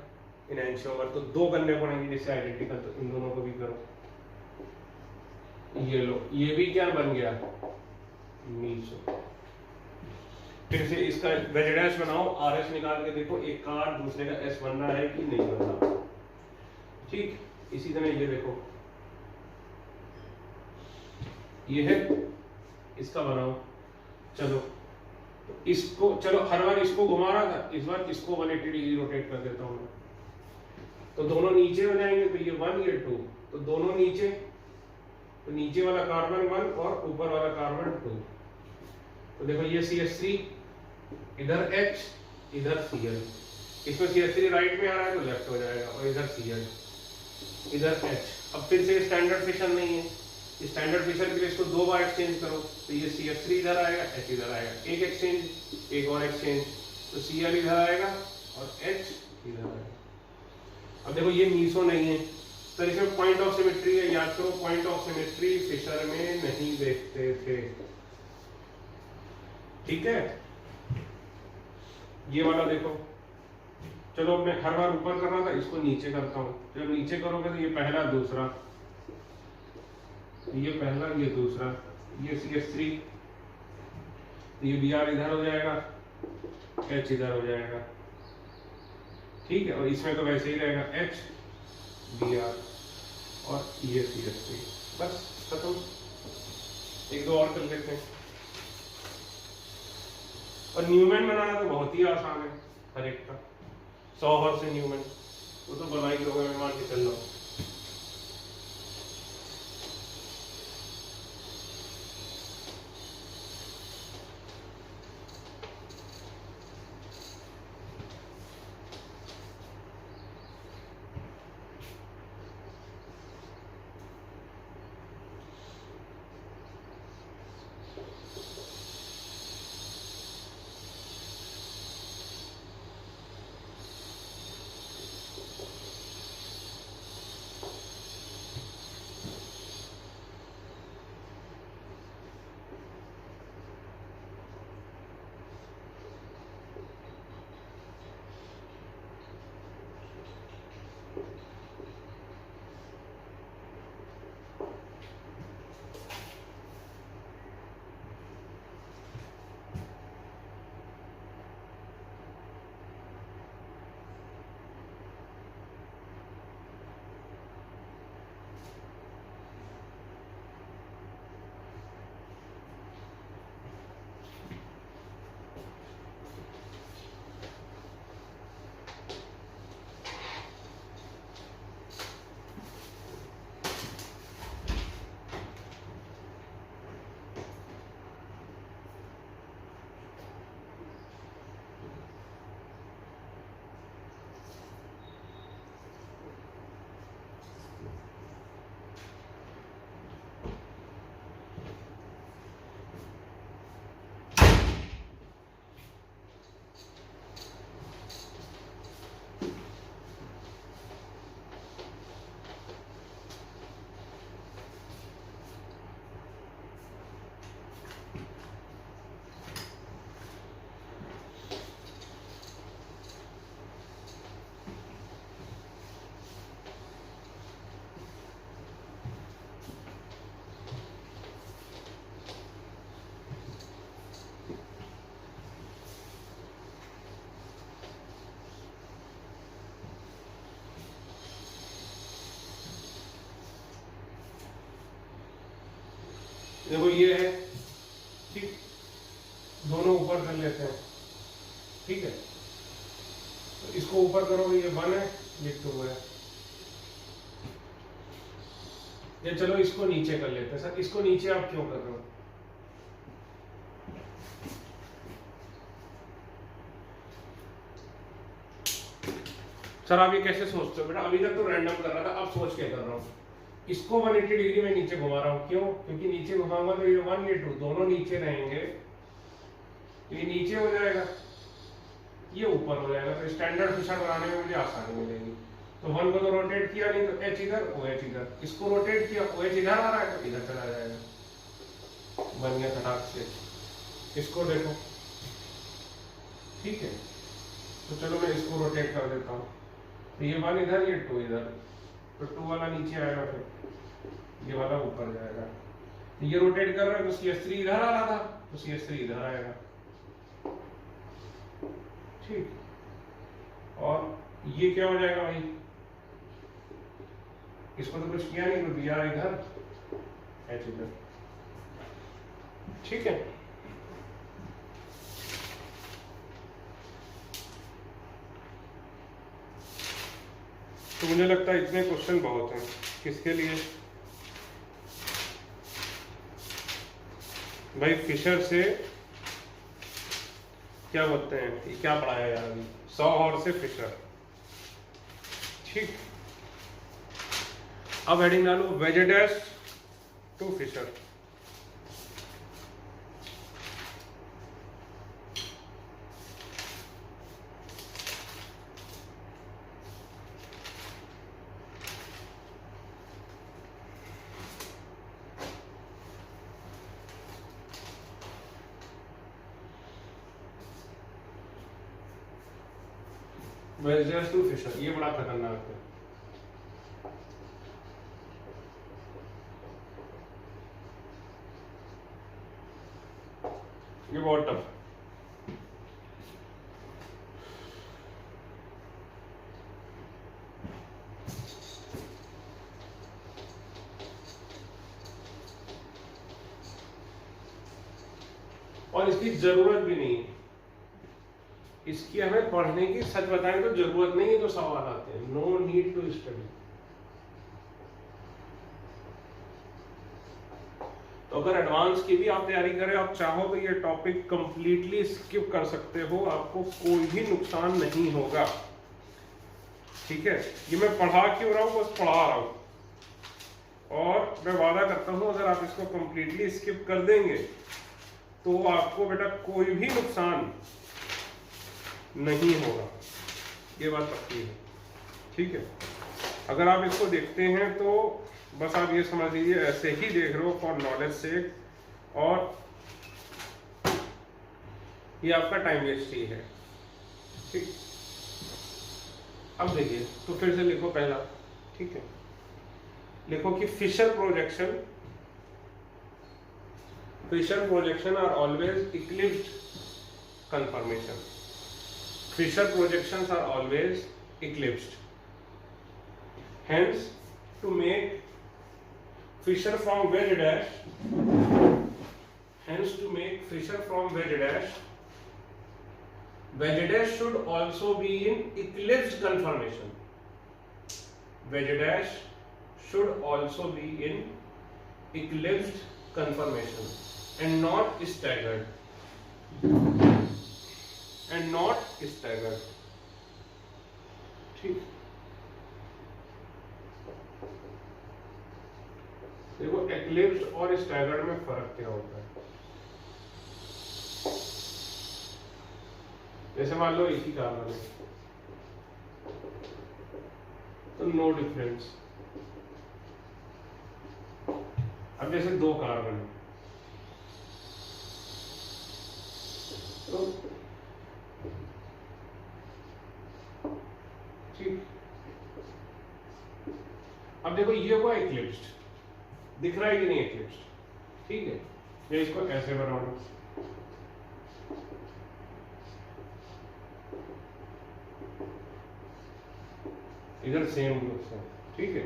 इनएंशियोमर, तो 2 करने पड़ेंगे जिससे आइडेंटिकल, तो इन दोनों को भी करो। ये लो, ये भी क्या बन गया, मीसो। फिर से इसका z' बनाओ, RS निकाल के देखो, एक का R दूसरे का S बन रहा है कि नहीं बन रहा। ठीक, इसी तरह ये देखो, ये है, इसका बनाओ। चलो इसको, चलो हर बार इसको घुमा रहा था, इस बार इसको 180 डिग्री रोटेट कर देता हूं मैं, तो दोनों नीचे हो जाएंगे, तो ये 1 ये 2, तो दोनों नीचे, तो नीचे वाला कार्बन 1 और ऊपर वाला कार्बन 2। तो देखो ये CH3, इधर H, इधर Cl, इसमें CH3 राइट में आ रहा है तो लेफ्ट हो जाएगा, और इधर Cl, इधर H। अब फिर से स्टैंडर्ड फिशन नहीं है, स्टैंडर्ड फिशन के लिए इसको 2 बार एक्सचेंज करो, तो ये CH3 इधर आएगा, H इधर आएगा, एक एक्सचेंज, एक और एक्सचेंज, तो Cl इधर आएगा और H इधर आएगा। अब देखो ये मीसो नहीं है, तो इसमें पॉइंट ऑफ सिमेट्री है, याद करो पॉइंट ऑफ सिमेट्री फिशर में नहीं देखते थे। ठीक है, ये वाला देखो, चलो मैं हर बार ऊपर कर रहा था, इसको नीचे करता हूँ। जब नीचे करोगे तो ये पहला दूसरा, ये पहला ये दूसरा, ये CH3, ये Br इधर हो जाएगा, H इधर हो जाएगा। ठीक है, और इसमें तो वैसे ही रहेगा H Br और ये CH3, बस खत्म। एक दो और कर लेते हैं। और न्यूमैन बनाना तो बहुत ही आसान है, हर एक का 100 हॉर्स से न्यूमैन, वो तो बना ही लोगे, मैं मान के चल रहा हूँ। देखो ये है, ठीक, दोनों ऊपर कर लेते हैं। ठीक है, तो इसको ऊपर करोगे, ये 1 है, ये 2 है। ये चलो इसको नीचे कर लेते हैं। सर इसको नीचे आप क्यों कर रहे हो? सर आप ये कैसे सोचते हो? बेटा अभी तक तो रैंडम कर रहा था, अब सोच के कर रहा हूँ। इसको 180 डिग्री में नीचे घुमा रहा हूँ, क्यों? क्योंकि नीचे घुमाऊंगा तो ये 1 ये 2 दोनों नीचे रहेंगे, तो ये नीचे हो जाएगा, ये ऊपर हो जाएगा, तो स्टैंडर्ड फिशर बनाने में मुझे आसानी मिलेगी। तो 1 को तो रोटेट किया नहीं, तो H इधर OH इधर, इसको रोटेट किया OH इधर आ रहा है तो इधर चला जाएगा, बन गया फटाक से। इसको देखो, ठीक है, तो चलो मैं इसको रोटेट कर देता हूँ, तो ये 1 इधर ये 2 इधर, तो 2 वाला नीचे आएगा, फिर ये वाला ऊपर जाएगा। तो ये रोटेट कर रहा है तो CH3 इधर आ रहा था, तो CH3 इधर आएगा। ठीक, और ये क्या हो जाएगा भाई, इसको तो कुछ किया नहीं, तो दिया इधर एच इधर, ठीक है। तो मुझे लगता है इतने क्वेश्चन बहुत हैं। किसके लिए भाई, फिशर से क्या बोलते हैं, क्या पढ़ाया यार अभी, 100 और से फिशर, ठीक। अब हेडिंग डालो वेजेडस टू फिशर। वेजेडस टू फिशर, ये बड़ा खतरनाक है। ये बहुत टफ, और इसकी जरूरत भी नहीं है, इसकी हमें पढ़ने की सच बताएं तो जरूरत नहीं है, तो सवाल आते हैं, नो नीड टू स्टडी। तो अगर एडवांस की भी आप तैयारी करें, आप चाहो तो ये टॉपिक कंप्लीटली स्किप कर सकते हो, आपको कोई भी नुकसान नहीं होगा, ठीक है। ये मैं पढ़ा क्यों रहा हूं, बस पढ़ा रहा हूं, और मैं वादा करता हूं अगर आप इसको कंप्लीटली स्किप कर देंगे तो आपको बेटा कोई भी नुकसान नहीं होगा, ये बात पक्की है, ठीक है। अगर आप इसको देखते हैं तो बस आप ये समझ लीजिए ऐसे ही देख रहे हो फॉर नॉलेज से, और ये आपका टाइम वेस्ट ही है, ठीक। अब देखिए, तो फिर से लिखो पहला, ठीक है, लिखो कि Fischer projection are always eclipsed conformation. Fisher projections are always eclipsed. Hence, to make Fisher from wedge dash, wedge dash should also be in eclipsed conformation. Wedge dash should also be in eclipsed conformation and not staggered. ठीक। देखो एक्लिप्स्ड और staggered में फर्क क्या होता है। जैसे मान लो एक ही कार्बन है तो नो डिफरेंस। अब जैसे दो कार्बन है तो ठीक। अब देखो ये हुआ एक्लिप्स्ड, दिख रहा है कि नहीं एक्लिप्स्ड, ठीक है। मैं इसको ऐसे बना लूं, इधर सेम ग्रुप है, ठीक है।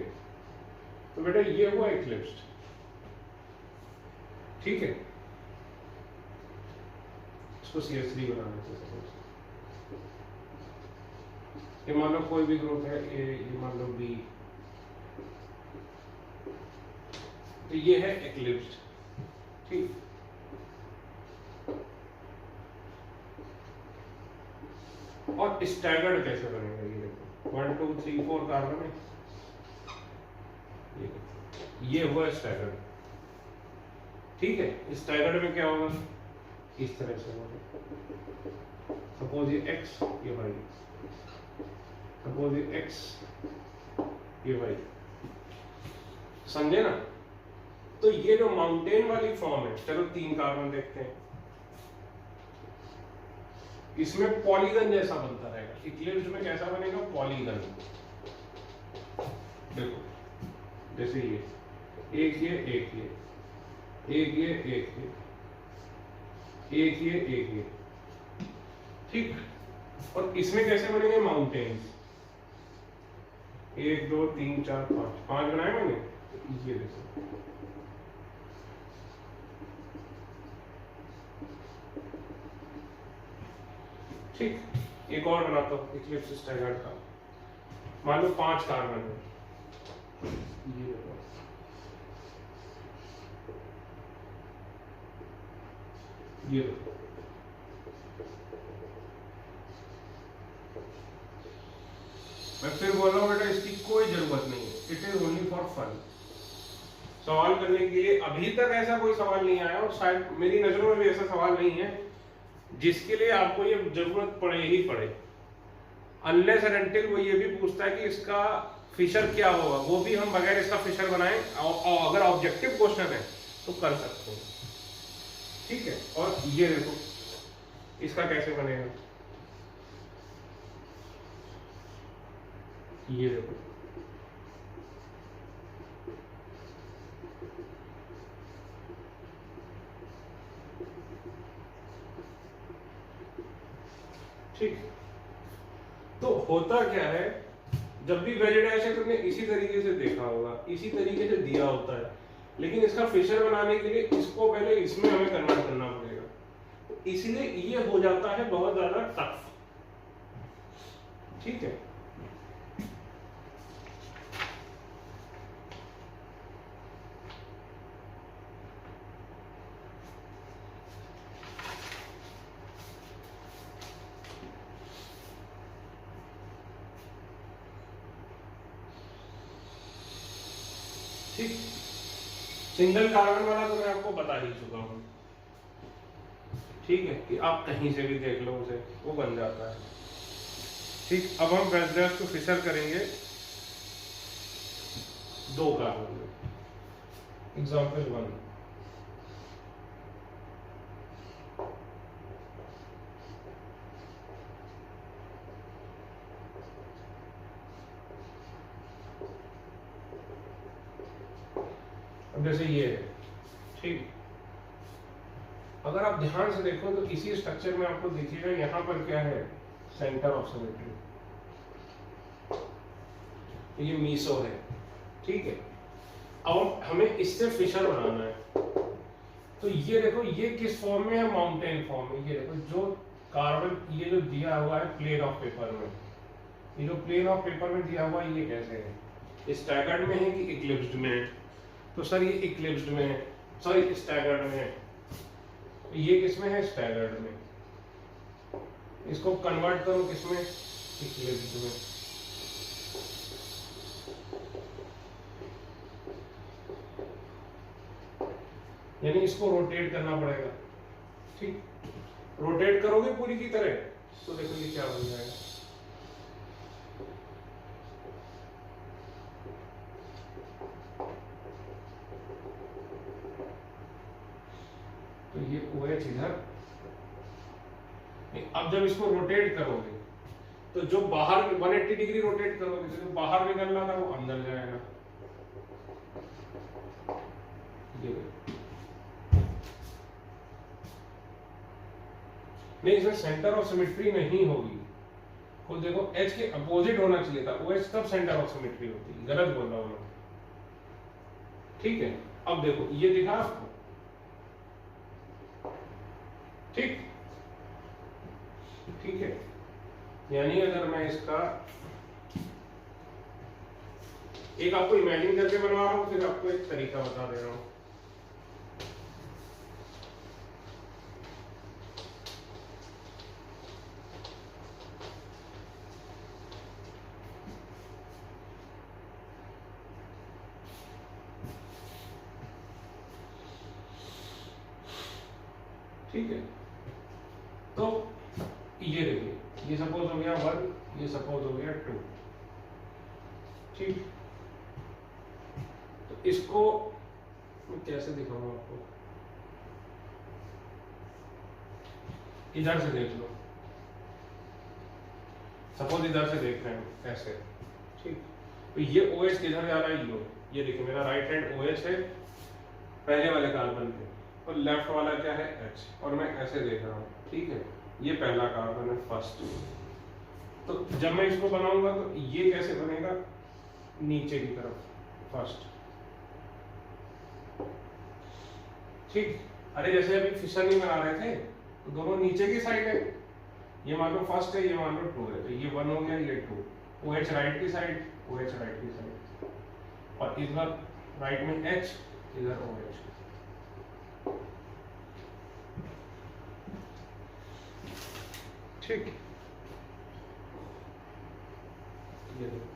तो बेटा ये हुआ एक्लिप्स्ड, ठीक है। इसको CH3 बना लेते हैं। ये मान लो कोई भी ग्रुप है ए, ये मान लो बी, तो ये है एक्लिप्स्ड, ठीक। और स्टैगर्ड कैसे बनेगा ये देखो, 1 2 3 4 कार्बन है, ये हुआ स्टैगर्ड, ठीक है। स्टैगर्ड में क्या होगा, इस तरह से होगा। सपोज ये x, ये y, सपोज ये x, ये y, समझे ना। तो ये जो माउंटेन वाली फॉर्म है, चलो 3 कार्बन देखते हैं, इसमें पॉलीगन जैसा बनता रहेगा। इक्लिप्स्ड में कैसा बनेगा, पॉलीगन। देखो जैसे ये एक ये एक ये एक ये एक ये एक ये एक ये, ठीक। और इसमें कैसे बनेंगे माउंटेन्स, 1 2 3 4 5 5 बनाए मैंने। ये देखो ठीक, एक और बनाता हूँ इक्लिप्स स्टैगर्ड का। मान लो 5 कार्बन है, ये देखो ये देखो मैं फिर बोल रहा हूँ बेटा, इसकी कोई जरूरत नहीं है, it is only for fun. सवाल करने के लिए अभी तक ऐसा कोई सवाल नहीं आया, और शायद मेरी नजरों में भी ऐसा सवाल नहीं है जिसके लिए आपको ये जरूरत पड़े ही पड़े। अनलेस एंड अनटिल वो ये भी पूछता है कि इसका फिशर क्या होगा, वो भी हम बगैर इसका फिशर बनाए, और अगर ऑब्जेक्टिव क्वेश्चन है तो कर सकते हैं, ठीक है। और ये देखो इसका कैसे बनेगा, ये देखो ठीक। तो होता क्या है, जब भी वेजिटेशन तुमने इसी तरीके से देखा होगा, इसी तरीके से दिया होता है, लेकिन इसका फिशर बनाने के लिए इसको पहले इसमें हमें कन्वर्ट करना पड़ेगा, तो इसलिए ये हो जाता है बहुत ज्यादा टफ, ठीक है। ठीक, सिंगल कार्बन वाला तो मैं आपको बता ही चुका हूं, ठीक है, कि आप कहीं से भी देख लो उसे, वो बन जाता है, ठीक। अब हम बेंजोइक को फिशर करेंगे 2 कार्बन में। एग्जांपल 1, अब जैसे ये है, ठीक। अगर आप ध्यान से देखो तो इसी स्ट्रक्चर में आपको दिखेगा यहाँ पर क्या है, सेंटर ऑफ सिमेट्री, ये मीसो है, ठीक है। अब हमें इससे फिशर बनाना है, तो ये देखो ये किस फॉर्म में है, माउंटेन फॉर्म में। ये देखो जो कार्बन ये जो दिया हुआ है प्लेन ऑफ पेपर में, ये जो प्लेन ऑफ पेपर में दिया हुआ है ये कैसे है, स्टैगर्ड में है कि इक्लिप्स्ड में है, तो सर ये इक्लिप्स्ड में है, सॉरी स्टैगर्ड में है, तो ये किसमें है, स्टैगर्ड में। इसको कन्वर्ट करो किसमें, इक्लिप्स्ड में। यानी इसको रोटेट करना पड़ेगा, ठीक। रोटेट करोगे पूरी की तरह तो देखो ये क्या बन जाएगा, तो ये OH इधर। अब जब इसको रोटेट करोगे तो जो बाहर 180 डिग्री रोटेट करोगे तो जो बाहर निकलना था वो अंदर जाएगा, ये नहीं, इसमें सेंटर ऑफ सिमेट्री नहीं होगी, खुद देखो H के अपोजिट होना चाहिए था, OH तब सेंटर ऑफ सिमेट्री होती है, गलत बोल रहा हूं मैं, ठीक है। अब देखो ये दिखा आपको, ठीक, ठीक है। यानी अगर मैं इसका एक आपको इमेजिन करके बनवा रहा हूं, फिर आपको एक तरीका बता दे रहा हूं। ठीक है, तो ये देखिए, ये सपोज हो गया 1, ये सपोज हो गया 2, ठीक। तो इसको मैं कैसे दिखाऊंगा आपको, इधर से देख लो, सपोज इधर से देख रहे हैं ऐसे, ठीक। तो ये OH किधर जा रहा है, ये देखिए मेरा राइट हैंड OH है पहले वाले कार्बन पे, और लेफ्ट वाला क्या है H, और मैं ऐसे देख रहा हूँ, ठीक है। ये पहला कार्बन है फर्स्ट, तो जब मैं इसको बनाऊंगा तो ये कैसे बनेगा, नीचे की तरफ फर्स्ट। ठीक, अरे जैसे अभी फिशर नहीं बना रहे थे तो दोनों नीचे की साइड है, ये मान लो फर्स्ट है, ये मान लो 2 है, तो ये 1 हो गया, ये 2। OH राइट की साइड, OH राइट की साइड, और इधर राइट में H, इधर OH। ठीक, ये देखो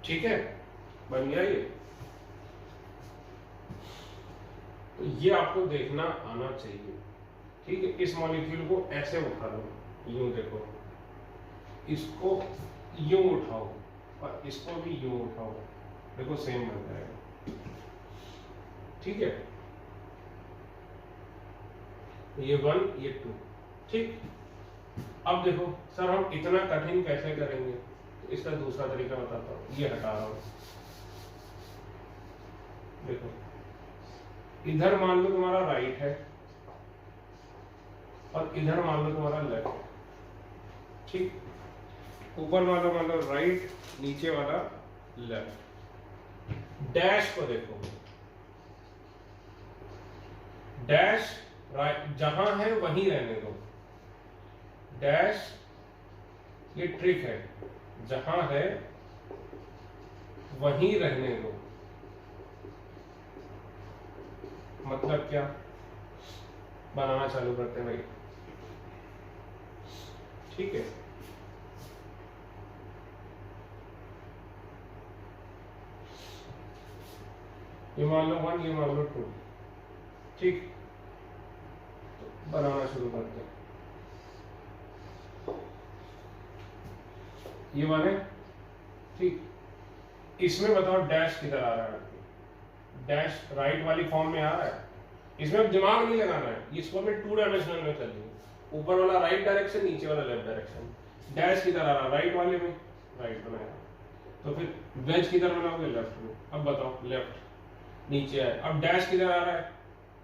ठीक है, बन गया ये। तो ये आपको देखना आना चाहिए। ठीक है, इस मॉलिक्यूल को ऐसे उठा लो, यूं देखो, इसको यूं उठाओ और इसको भी यूं उठाओ, देखो सेम बन जाएगा। ठीक है, ये 1 ये 2। ठीक, अब देखो सर हम इतना कठिन कैसे करेंगे, तो इसका दूसरा तरीका बताता हूं, ये हटा रहा हूं। देखो इधर मान लो तुम्हारा राइट है और इधर मान लो तुम्हारा लेफ्ट है। ठीक, ऊपर वाला मान लो राइट, नीचे वाला लेफ्ट। डैश को देखो, डैश राइट जहां है वहीं रहने दो, डैश ये ट्रिक है, जहां है वहीं रहने दो। मतलब क्या, बनाना चालू करते हैं भाई। ठीक है, ये मान लो 1, ये मान लो 2। ठीक, तो बनाना शुरू करते हैं। ये माने ठीक, इसमें बताओ डैश किधर आ रहा है, डैश राइट वाली फॉर्म में आ रहा है, इसमें अब दिमाग नहीं लगाना है, इसको हमें 2 डायमेंशनल में कर लेंगे, ऊपर वाला राइट डायरेक्शन, नीचे वाला लेफ्ट डायरेक्शन। डैश किधर आ रहा है, राइट वाले में, राइट बनाया, तो फिर वेज किधर बनाओगे, लेफ्ट में। अब बताओ लेफ्ट नीचे है, अब डैश किधर आ रहा है,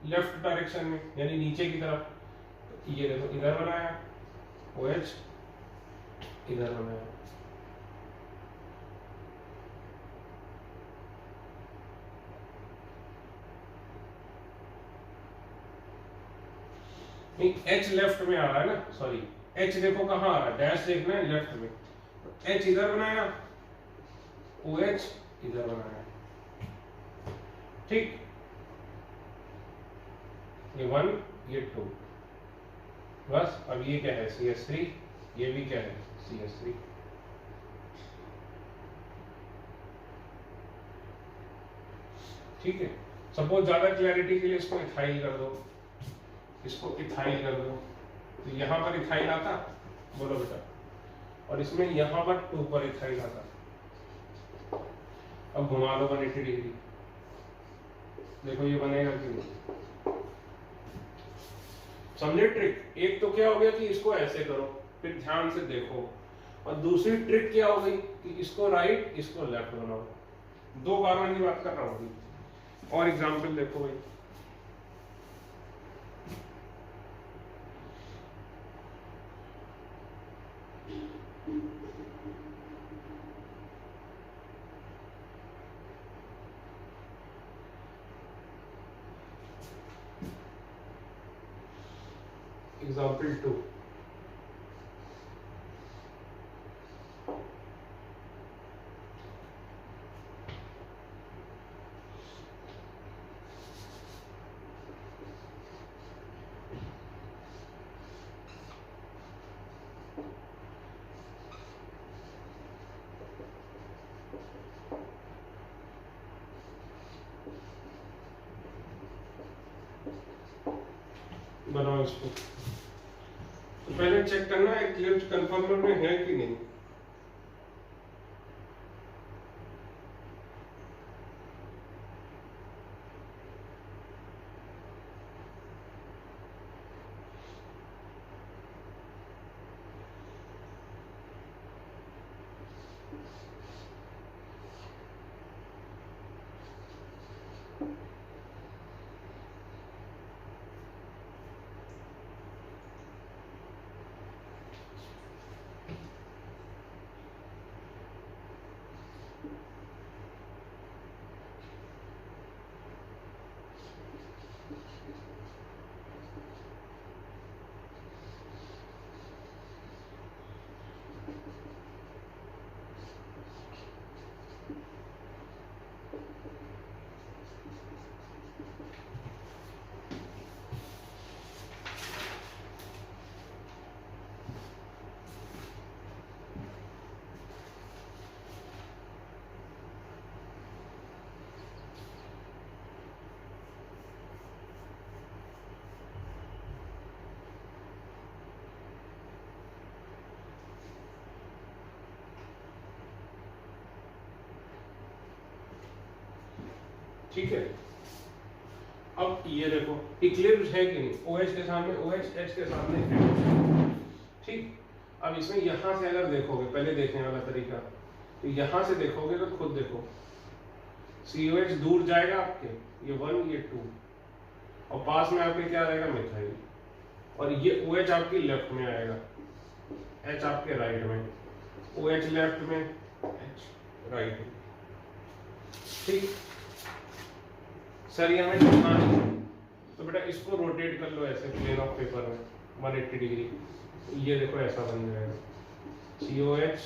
लेफ्ट डायरेक्शन में, यानी नीचे की तरफ। तो ये देखो इधर बनाया, OH इधर बनाया। नहीं, H लेफ्ट में आ रहा है ना, सॉरी, H देखो कहां आ रहा है, डैश देखना है लेफ्ट में, तो H इधर बनाया, OH इधर बनाया। ठीक, ये 1 ये 2, बस। अब ये क्या है, CH3, ये भी क्या है, CH3। ठीक है, सपोज ज्यादा क्लैरिटी के लिए इसको इथाइल कर दो, इसको इथाइल कर दो, तो यहां पर इथाइल आता, बोलो बेटा, और इसमें यहां पर 2 पर इथाइल आता। अब घुमा दो 180 डिग्री, देखो ये बनेगा कि नहीं, समझे ट्रिक। एक तो क्या हो गया कि इसको ऐसे करो, फिर ध्यान से देखो, और दूसरी ट्रिक क्या हो गई कि इसको राइट इसको लेफ्ट बनाओ। 2 कारण की बात कर रहा हूं। और एग्जाम्पल देखो भाई, एग्जाम्पल 2, बनाओ इसको। तो पहले चेक करना है क्लिप्स कंफर्मर में है कि नहीं। ठीक है। अब ये देखो इक्लिप्स है कि नहीं, OH के सामने OH, H के सामने H, ठीक। अब इसमें यहां से अगर देखोगे, पहले देखने वाला तरीका, तो यहां से देखोगे तो खुद देखो COH दूर जाएगा आपके, ये 1 ये 2, और पास में आपके क्या रहेगा मिथाइल, और ये OH आपकी लेफ्ट में आएगा, H आपके राइट में, OH लेफ्ट में, H राइट में, ठीक। सर ये हमें दिखा नहीं, तो बेटा इसको रोटेट कर लो ऐसे प्लेन ऑफ पेपर में 180 डिग्री, ये देखो ऐसा बन जाएगा COH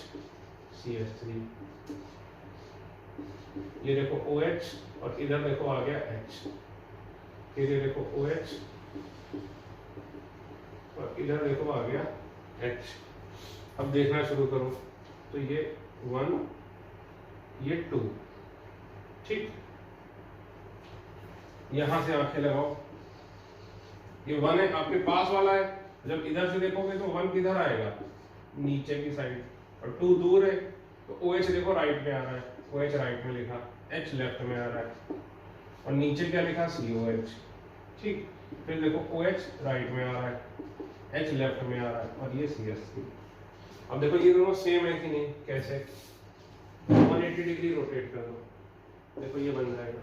CH3, ये देखो OH और इधर देखो आ गया H, फिर ये देखो OH और इधर देखो आ गया H। अब देखना शुरू करो, तो ये 1 ये 2, ठीक। यहां से आंखें लगाओ, ये 1 है आपके पास वाला है, जब इधर से देखोगे तो 1 किधर आएगा नीचे की साइड, और 2 दूर है, तो OH देखो राइट में आ रहा है, OH राइट में लिखा, H लेफ्ट में आ रहा है, और नीचे क्या लिखा COH, ठीक। फिर देखो OH राइट में आ रहा है, H लेफ्ट में आ रहा है, और ये CH3। अब देखो ये दोनों सेम है कि नहीं, कैसे 180 डिग्री रोटेट कर दो, देखो ये बन जाएगा,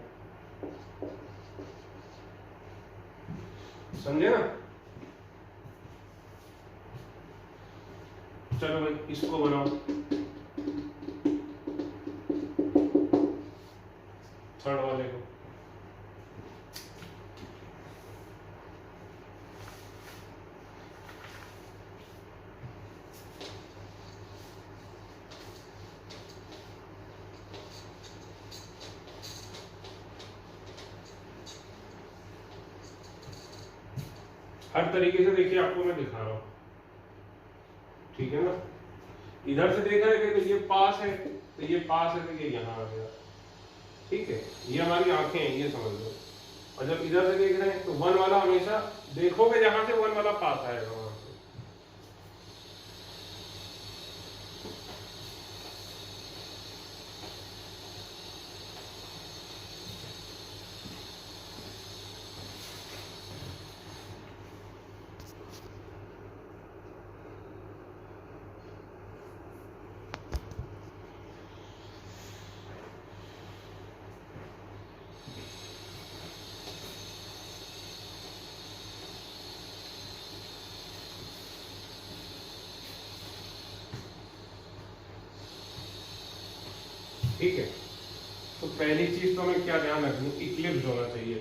समझे ना। चलो भाई इसको बनाओ, थर्ड वाले को। हर तरीके से देखिए आपको मैं दिखा रहा हूं, ठीक है ना। इधर से देख रहे थे तो ये पास है, तो ये पास है, तो ये यहां आ गया, ठीक है। ये हमारी आंखें हैं, ये समझ लो। और जब इधर से देख रहे हैं तो 1 वाला हमेशा देखोगे, जहां से 1 वाला पास आएगा वहां से। ठीक है, तो पहली चीज तो हमें क्या ध्यान रखनी, इक्लिप्स होना चाहिए।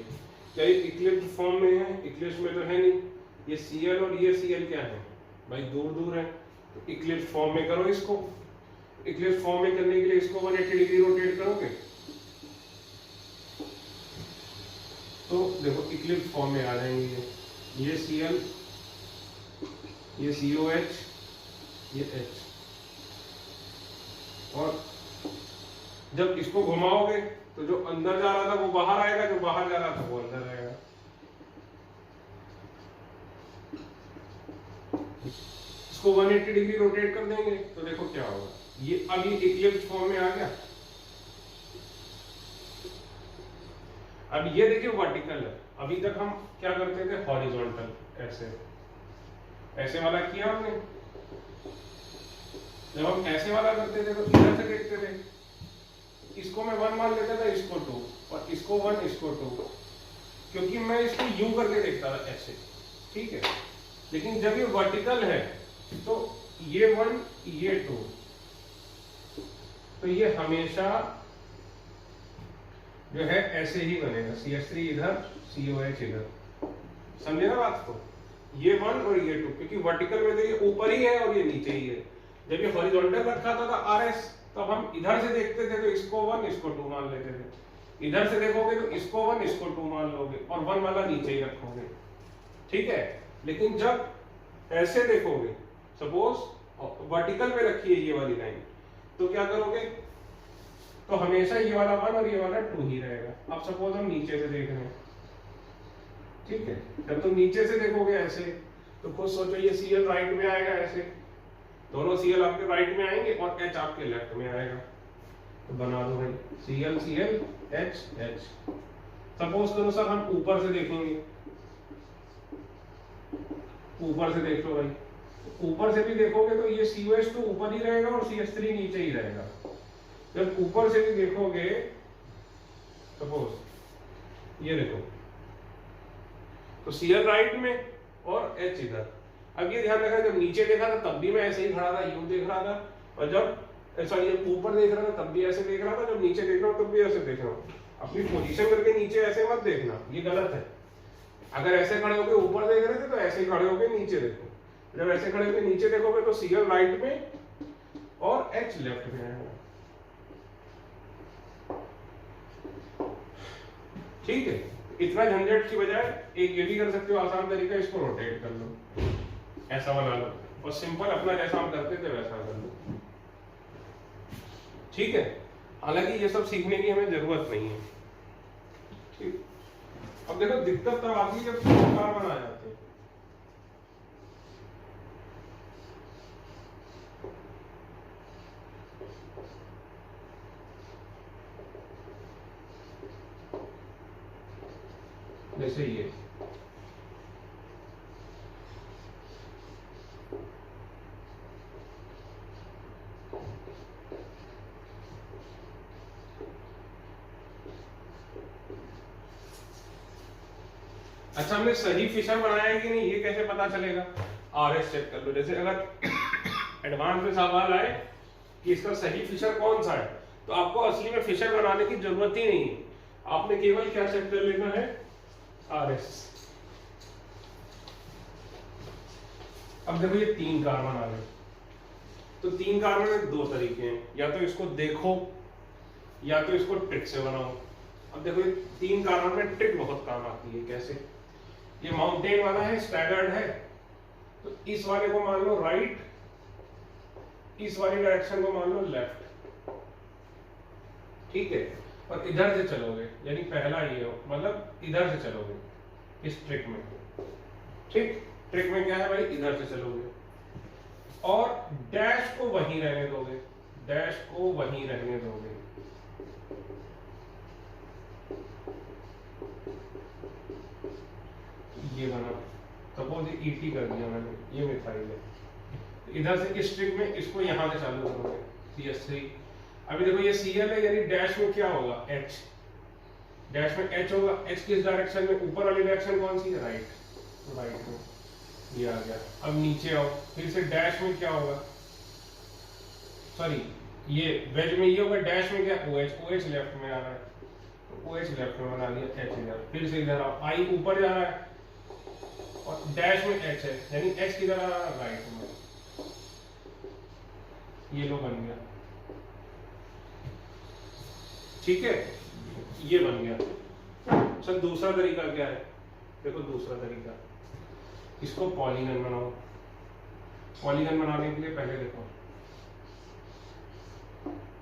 क्या ये इक्लिप्स फॉर्म में है? इक्लिप्स में तो है नहीं। ये Cl और ये Cl क्या है भाई, दूर दूर है, तो इक्लिप्स फॉर्म में करो इसको। इक्लिप्स फॉर्म में करने के लिए इसको 180 डिग्री रोटेट करोगे तो देखो इक्लिप्स फॉर्म में आ जाएंगे, ये Cl, ये COH, ये H। और जब इसको घुमाओगे तो जो अंदर जा रहा था वो बाहर आएगा, जो बाहर जा रहा था वो अंदर आएगा। इसको 180 डिग्री रोटेट कर देंगे तो देखो क्या होगा, ये अभी इक्लिप्स फॉर्म में आ गया। अब ये देखिए वर्टिकल है, अभी तक हम क्या करते थे हॉरिजॉन्टल, ऐसे ऐसे वाला किया हमने। जब हम ऐसे वाला करते थे तो इधर से देखते थे, इसको मैं 1 मान लेता था, इसको 2, और इसको 1 इसको 2, क्योंकि मैं इसको यूं करके देखता था ऐसे, ठीक है। लेकिन जब ये वर्टिकल है तो ये 1 ये 2, तो ये हमेशा जो है ऐसे ही बनेगा, CH3 इधर COH इधर, समझे ना बात को। ये 1 और ये 2, क्योंकि वर्टिकल में तो ये ऊपर ही है और ये नीचे ही है। जब ये हॉरिजॉन्टल रखा था RS, तब हम इधर से देखते थे तो इसको 1 इसको 2 मान लेते थे, इधर से देखोगे तो इसको 1 इसको 2 मान लोगे, और 1 वाला नीचे ही रखोगे, ठीक है। लेकिन जब ऐसे देखोगे, सपोज वर्टिकल में रखी है ये वाली लाइन, तो क्या करोगे, तो हमेशा ये वाला 1 और ये वाला 2 ही रहेगा। अब सपोज हम नीचे से देख रहे हैं, ठीक है। जब तुम नीचे से देखोगे ऐसे, तो खुद सोचो ये Cl राइट में आएगा, ऐसे दोनों Cl आपके राइट में आएंगे और H आपके लेफ्ट में आएगा। तो बना दो भाई, Cl Cl H H, suppose करो सर हम ऊपर से देखेंगे, ऊपर से देख लो भाई, ऊपर से भी देखोगे तो ये COH तो ऊपर ही रहेगा और CH3 नीचे ही रहेगा। जब ऊपर से भी देखोगे, सपोज ये देखो, तो Cl राइट में और H इधर। अब ये ध्यान रखना, जब नीचे देखा था तब भी मैं ऐसे ही खड़ा था, यूं देख रहा था, और जब सॉरी जब ऊपर देख रहा था तब भी ऐसे देख रहा था, जब नीचे देख रहा हूं तब भी ऐसे देख रहा हूं। अपनी पोजीशन करके नीचे ऐसे मत देखना, ये गलत है। अगर ऐसे खड़े होके ऊपर देख रहे थे तो ऐसे ही खड़े होके नीचे देखो, जब ऐसे खड़े होके नीचे देखोगे तो Cl राइट में और H लेफ्ट में आएगा। ठीक है, इतना झंझट की बजाय एक ये भी कर सकते हो आसान तरीका, इसको रोटेट कर लो, ऐसा बना लो और सिंपल अपना जैसा हम करते थे वैसा कर लो। ठीक है, हालांकि ये सब सीखने की हमें जरूरत नहीं है। ठीक, अब देखो दिक्कत तब आती है जब कार्बन आ जाते हैं। जैसे ये अच्छा, हमने सही फिशर बनाया है कि नहीं ये कैसे पता चलेगा? RS चेक कर लो। जैसे अगर एडवांस में सवाल आए कि इसका सही फिशर कौन सा है, तो आपको असली में फिशर बनाने की जरूरत ही नहीं है, आपने केवल क्या चेक कर लेना है? RS। अब देखो ये 3 कार्बन आ गए, तो 3 कार्बन में 2 तरीके हैं, या तो इसको देखो या तो इसको ट्रिक से बनाओ। अब देखो ये 3 कार्बन में ट्रिक बहुत काम आती है। कैसे? ये माउंटेन वाला है, स्टैगर्ड है, तो इस वाले को मान लो राइट, इस वाली डायरेक्शन को मान लो लेफ्ट। ठीक है, और इधर से चलोगे, यानी पहला ये हो, मतलब इधर से चलोगे इस ट्रिक में। ठीक, ट्रिक में क्या है भाई, इधर से चलोगे और डैश को वहीं रहने दोगे, डैश को वहीं रहने दोगे। ये बना, सपोज ये ET कर दिया मैंने, ये मिथाइल है। इधर से इस ट्रिक में इसको यहां से चालू करोगे, CH3। अभी देखो ये Cl है, यानी डैश में क्या होगा? H। डैश में H होगा। H किस डायरेक्शन में? ऊपर वाली डायरेक्शन कौन सी है? राइट, राइट में ये आ गया। अब नीचे आओ, फिर से डैश में क्या होगा? सॉरी, ये वेज में ये होगा, डैश में क्या? OH। OH लेफ्ट में आ रहा है, तो OH लेफ्ट में बना लिया, H इधर। फिर से इधर आओ, I ऊपर जा रहा है और डैश में H है, यानी H किधर आ रहा है? राइट में। ये लो बन गया। ठीक है, ये बन गया। सर दूसरा तरीका क्या है? देखो दूसरा तरीका, इसको पॉलीगन बनाओ। पॉलीगन बनाने के लिए पहले देखो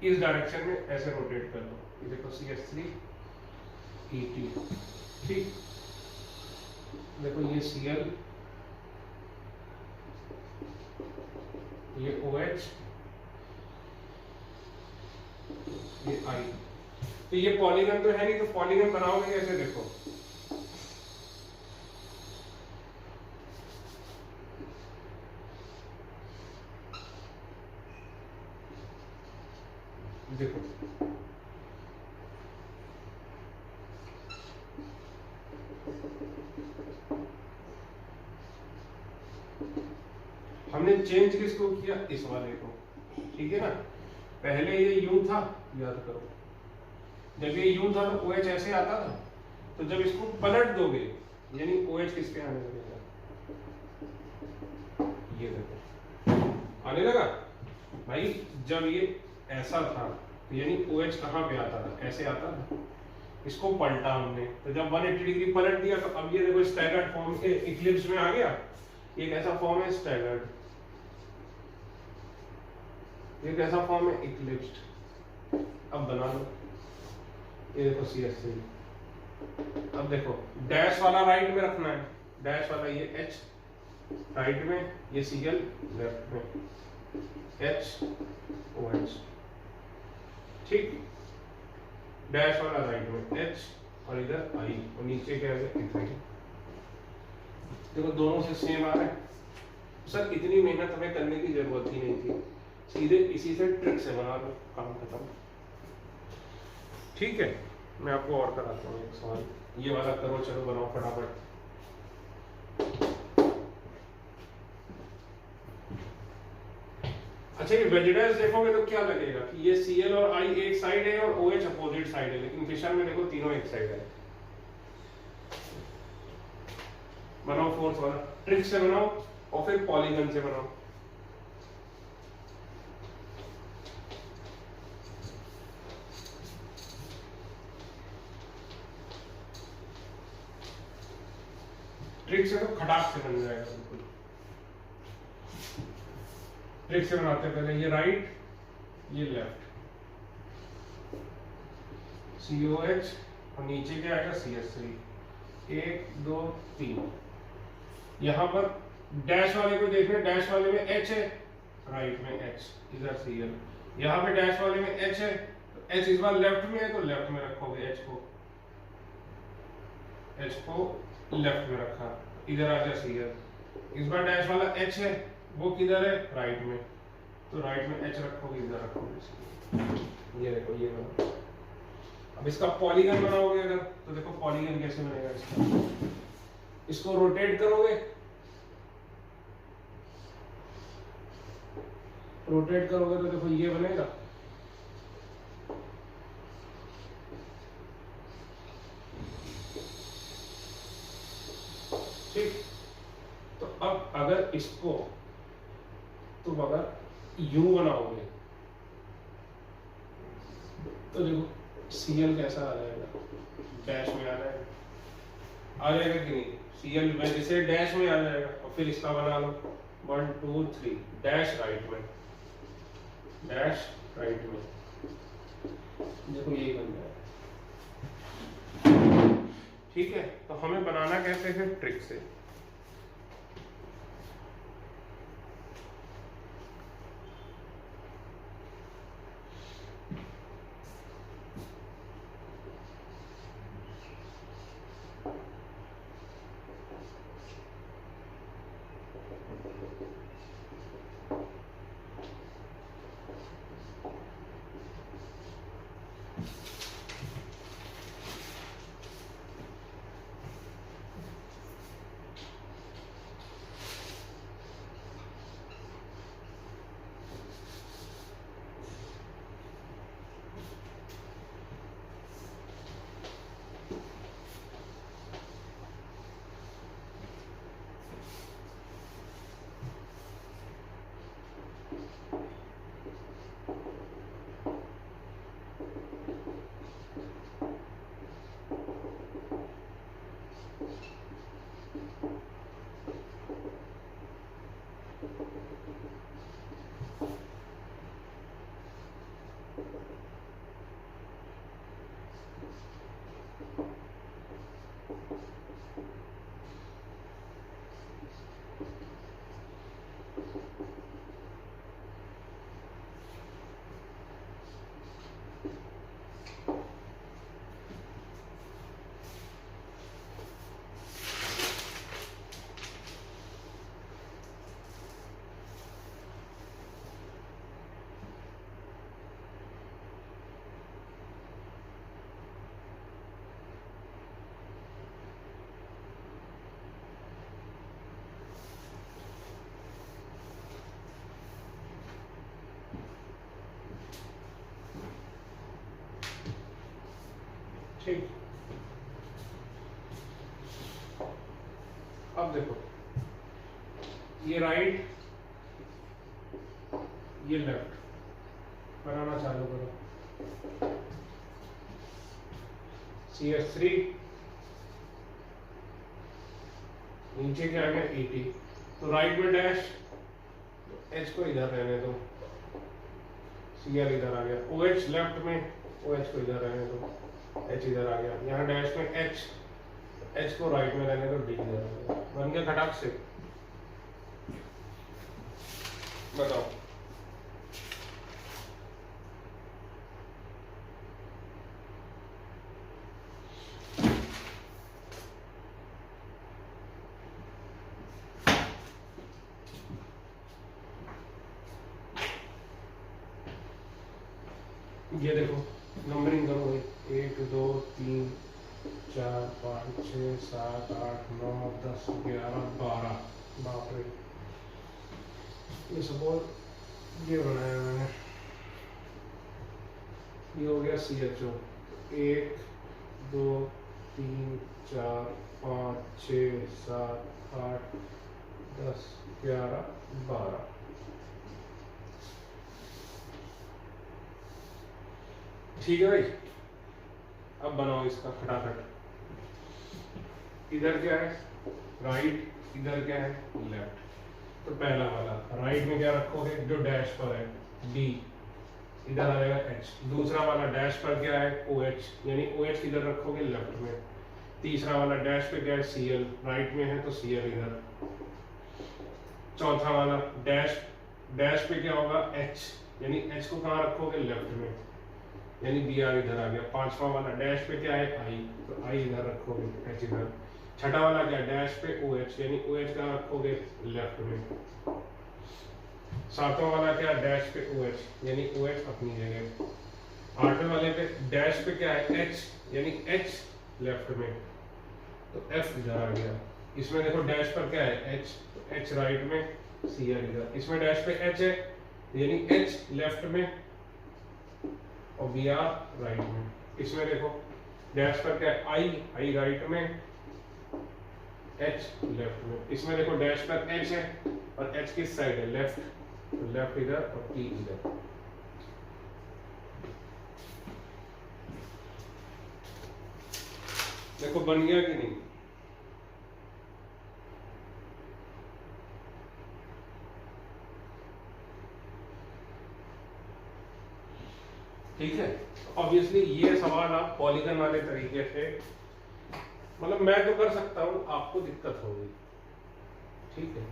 इस डायरेक्शन में ऐसे रोटेट कर लो, ये देखो CH3 ET। ठीक, देखो ये Cl, ये OH, ये I। तो ये पॉलीगन तो है नहीं, तो पॉलीगन बनाओगे कैसे? देखो देखो हमने चेंज किसको किया? इस वाले को। ठीक है ना, पहले ये यूं था, याद करो, जब ये यूं था तो OH ऐसे आता था, तो जब इसको पलट दोगे यानी OH किसके आने लगेगा? ये देखो आने लगा भाई। जब ये ऐसा था तो यानी OH कहाँ पे आता था? ऐसे आता था, इसको पलटा हमने, तो जब 180 डिग्री पलट दिया तो अब ये देखो स्टैगर्ड फॉर्म के इक्लिप्स में आ गया। एक ऐसा फॉर्म है स्टैगर्ड, एक ऐसा फॉर्म है इक्लिप्स्ड। अब बना लो, ये देखो CH3। अब देखो डैश वाला राइट में रखना है, डैश वाला ये H राइट में, ये Cl लेफ्ट में, H OH। ठीक, डैश वाला राइट में, H और इधर आई, और नीचे क्या है इथाइल। देखो दोनों से सेम आ रहा है। सर इतनी मेहनत हमें करने की जरूरत ही नहीं थी, सीधे इसी से ट्रिक से बना लो, काम खत्म। ठीक है, मैं आपको और कराता हूँ एक सवाल, ये वाला करो, चलो बनाओ फटाफट। अच्छा ये वेजिटेबल्स देखोगे तो क्या लगेगा कि ये Cl और I एक साइड है और OH अपोजिट साइड है, लेकिन फिशर में देखो तीनों एक साइड है। बनाओ फोर्थ वाला, ट्रिक से बनाओ और फिर पॉलीगन से बनाओ। ट्रिक से तो खटाक से बन जाएगा बिल्कुल। ट्रिक से बनाते हैं पहले, ये राइट ये लेफ्ट, COH और नीचे क्या आएगा CH3, 1 2 3। यहाँ पर डैश वाले को देखना, डैश वाले में H है, राइट में H, इधर Cl। यहाँ पे डैश वाले में H है, तो H इस बार लेफ्ट में है तो लेफ्ट में रखोगे H को लेफ्ट में रखा, इधर आ गया Cl। इस बार डैश वाला H है, वो किधर है राइट में, तो राइट में H रखोगे, इधर रखोगे। ये देखो ये बना। अब इसका पॉलीगन बनाओगे अगर, तो देखो पॉलीगन कैसे बनेगा इसका, इसको रोटेट करोगे, रोटेट करोगे तो देखो ये बनेगा। ठीक, तो अब अगर इसको तुम अगर U बनाओगे तो देखो Cl कैसा आ जाएगा, डैश में आ जाएगा, आ जाएगा कि नहीं, Cl में जैसे डैश में आ जाएगा। और फिर इसका बना लो 1 2 3, डैश राइट में, डैश राइट में, देखो यही बन जाएगा। ठीक है, तो हमें बनाना कैसे है, ट्रिक से। ठीक, अब देखो ये राइट ये लेफ्ट, बनाना चालू करो। CH3 नीचे क्या आ गया ET, तो राइट में डैश, तो H को इधर रहने दो, Cl इधर आ गया, OH लेफ्ट में, OH को इधर रहने दो, H इधर आ गया, यहाँ डैश में H, H को राइट में रहने दो, D इधर आ गया, बन गया खटाक से। बताओ ये देखो नंबरिंग करो भाई, 1 2 3 4 5 6 7 8 9 10 11 12। बाप रे, ये सपोज ये बनाया मैंने, ये हो गया CHO। 1 2 3 4 5 6 7 8 10 11 12। ठीक है भाई, अब बनाओ इसका फटाफट। इधर क्या है राइट, इधर क्या है लेफ्ट। तो पहला वाला राइट में क्या रखोगे, जो डैश पर है D, इधर आ जाएगा H। दूसरा वाला डैश पर क्या है OH, यानी OH किधर रखोगे लेफ्ट में। तीसरा वाला डैश पे क्या है Cl, राइट में है तो Cl इधर। चौथा वाला डैश पे क्या होगा H, यानी H को कहाँ रखोगे लेफ्ट में, यानी Br इधर आ गया। पांचवा वाला डैश पे क्या है I, तो I इधर रखोगे, H इधर। छठा वाला क्या डैश पे OH, यानी OH कहाँ रखोगे लेफ्ट में। सातवां वाला क्या डैश पे OH, यानी OH अपनी जगह। आठवें वाले पे डैश पे क्या है H, यानी H लेफ्ट में, तो F इधर आ गया। इसमें देखो डैश पर क्या है H, तो H राइट में, Cl इधर। इसमें डैश पे H है, यानी H लेफ्ट में और Br राइट में। इसमें देखो डैश पर क्या है I राइट में, H लेफ्ट में। इसमें देखो डैश पर H है और H किस साइड है लेफ्ट, तो लेफ्ट इधर और T इधर। देखो बन गया कि नहीं। ठीक है, ऑब्वियसली ये सवाल आप पॉलीगन वाले तरीके से, मतलब मैं तो कर सकता हूं, आपको दिक्कत होगी। ठीक है,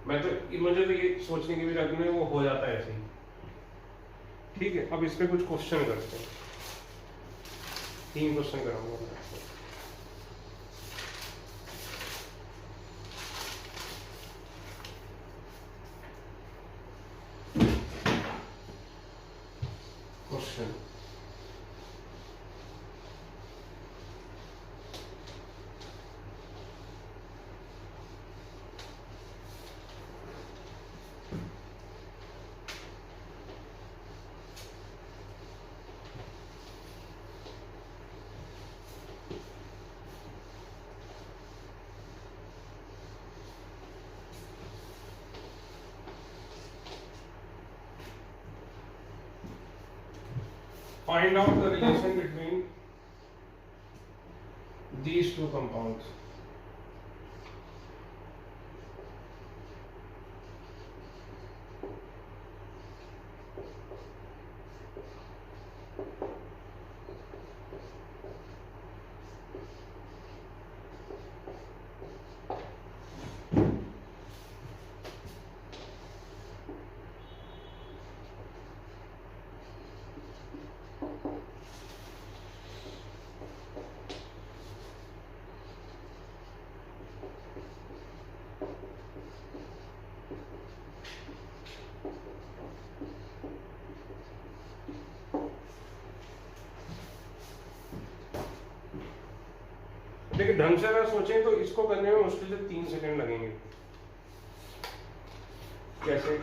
मुझे तो ये सोचने की भी जरूरत नहीं, वो हो जाता है ऐसे ही। ठीक है, अब इस पे कुछ क्वेश्चन करते हैं। 3 क्वेश्चन कराऊंगा मैं आपको। Question find out the relation between these two compounds. लेकिन ढंग से अगर सोचें तो इसको करने में मुश्किल से 3 सेकंड लगेंगे। कैसे?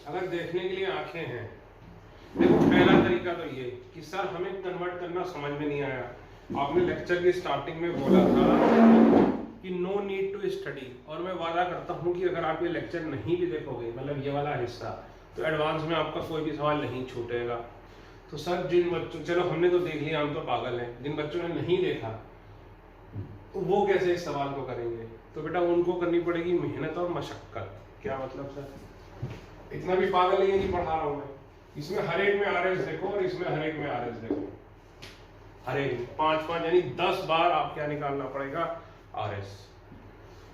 अगर देखने के लिए आंखें हैं, देखो पहला तरीका तो ये कि सर हमें कन्वर्ट करना समझ में नहीं आया। आपने लेक्चर की स्टार्टिंग में बोला था कि नो नीड टू स्टडी, और मैं वादा करता हूं कि अगर आप ये लेक्चर नहीं भी देखोगे, मतलब ये वाला हिस्सा, तो एडवांस में आपका कोई भी सवाल नहीं छूटेगा। तो सर जिन बच्चों, चलो हमने तो देख लिया, हम तो पागल हैं, जिन बच्चों ने नहीं देखा तो वो कैसे इस सवाल को करेंगे? तो बेटा उनको करनी पड़ेगी मेहनत और मशक्कत। क्या मतलब सर? इतना भी पागल नहीं है कि पढ़ा रहा हूं मैं। इसमें हर एक में आरएस देखो और इसमें हर एक में आरएस देखो। हर एक में 5 यानी 10 बार आप क्या निकालना पड़ेगा, RS।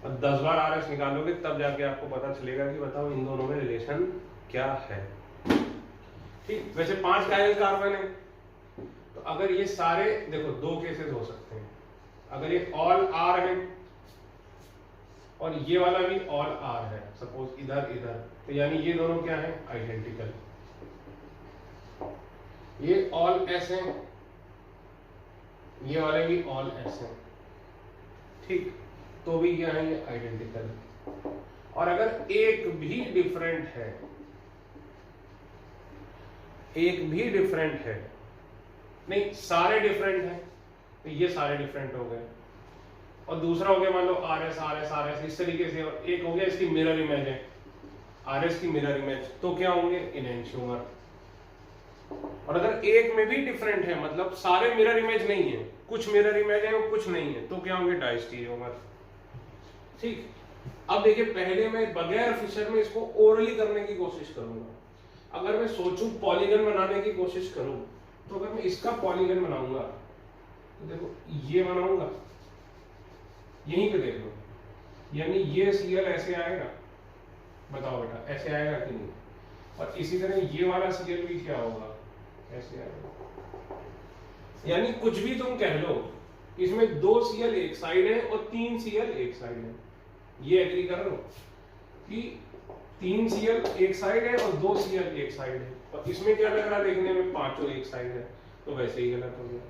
और 10 बार RS निकालोगे तब जाके आपको पता चलेगा कि बताओ इन दोनों में रिलेशन क्या है। ठीक, वैसे 5 कायरल कार्बन है, तो अगर ये सारे देखो 2 केसेस हो सकते हैं, अगर ये ऑल R है और ये वाला भी ऑल R है, सपोज इधर इधर, तो यानी ये दोनों क्या है, आइडेंटिकल। ये ऑल S है, ये वाले भी ऑल S है, ठीक, तो भी क्या है, ये आइडेंटिकल। और अगर एक भी डिफरेंट है, एक भी डिफरेंट है, नहीं सारे डिफरेंट हैं, तो ये सारे डिफरेंट हो गए। और दूसरा हो गया मान लो RS RS RS इस तरीके से, और एक हो गया इसकी मिरर इमेज है, RS की मिरर इमेज, तो क्या होंगे, इनएंशियोमर। और अगर एक में भी डिफरेंट है, मतलब सारे मिरर इमेज नहीं है, कुछ मिरर इमेज है और कुछ नहीं है, तो क्या होंगे, डायस्टीरियोमर। ठीक, अब देखिए पहले मैं बगैर फिशर में इसको ओरली करने की कोशिश करूंगा। अगर मैं सोचूं पॉलीगन बनाने की कोशिश करूं, तो अगर मैं इसका पॉलीगन बनाऊंगा तो देखो ये बनाऊंगा, यहीं पे देख लो, यानी ये Cl ऐसे आएगा, बताओ बेटा ऐसे आएगा कि नहीं, और इसी तरह ये वाला Cl भी क्या होगा, ऐसे आएगा। यानी कुछ भी तुम कह लो, इसमें 2 Cl एक साइड है और 3 Cl एक साइड है, ये एग्री कर लो कि 3 Cl एक साइड है और 2 Cl एक साइड है, और इसमें क्या लग रहा है देखने में, 5 एक साइड है, तो वैसे ही गलत हो गया।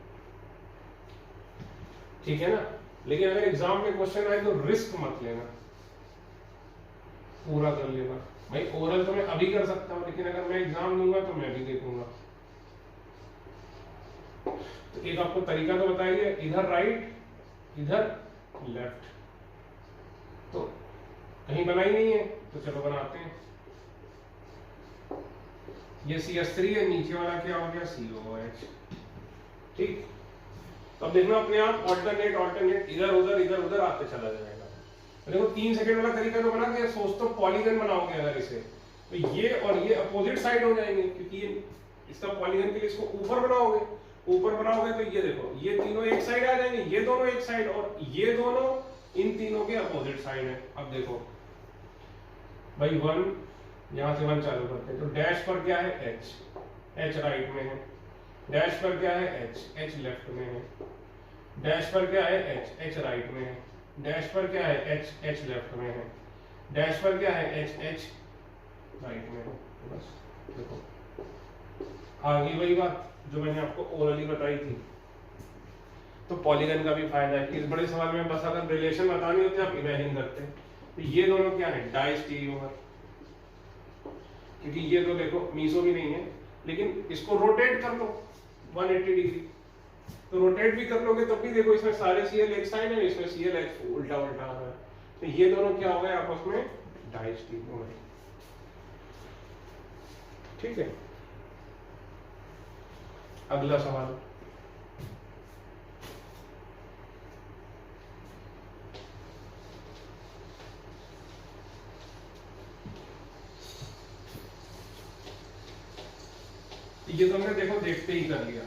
ठीक है ना, लेकिन अगर एग्जाम में क्वेश्चन आए तो रिस्क मत लेना, पूरा कर लेना। भाई ओरल तो मैं अभी कर सकता हूं, लेकिन अगर मैं एग्जाम दूंगा तो मैं भी देखूंगा। तो एक आपको तरीका तो बताइए, इधर राइट इधर लेफ्ट, तो कहीं बनाई नहीं है तो चलो बनाते हैं। ये CH3 है, नीचे वाला क्या हो गया, COOH। ठीक, तो अब देखना अपने आप ऑल्टरनेट ऑल्टरनेट इधर उधर आते चला जाएगा। तो देखो 3 सेकंड वाला तरीका तो बना दिया, सोच तो पॉलीगन बनाओगे अगर इसे, तो ये और ये अपोजिट साइड हो जाएंगे, क्योंकि ये इसका पॉलीगन के लिए इसको ऊपर बनाओगे तो ये देखो ये तीनों एक साइड आ जाएंगे, ये दोनों एक साइड, और ये दोनों इन तीनों के अपोजिट साइड है। अब देखो भाई 1 यहां से 1 चालू करते हैं, तो डैश पर क्या है, H राइट में है, डैश पर क्या है, H लेफ्ट में है, डैश पर क्या है, H राइट में है, डैश पर क्या है, H लेफ्ट में है, डैश पर क्या है, H राइट में है। बस देखो आगे वही बात जो मैंने आपको ओरली बताई थी। तो पॉलीगन का भी फायदा है, इस बड़े सवाल में बस अगर रिलेशन बतानी होती है आप इमेजिन करते हैं, तो ये दोनों क्या है, डायस्टीरियोमर, क्योंकि ये तो देखो मीसो भी नहीं है, लेकिन इसको रोटेट कर लो 180 डिग्री, तो रोटेट भी कर लोगे तब भी देखो इसमें सारे Cl एक साइड है, इसमें ClH उल्टा आ रहा है, तो ये दोनों क्या हो गए आपस में, डायस्टीरियोमर। ठीक है, अगला सवाल, ये तो हमने देखो देखते ही कर लिया।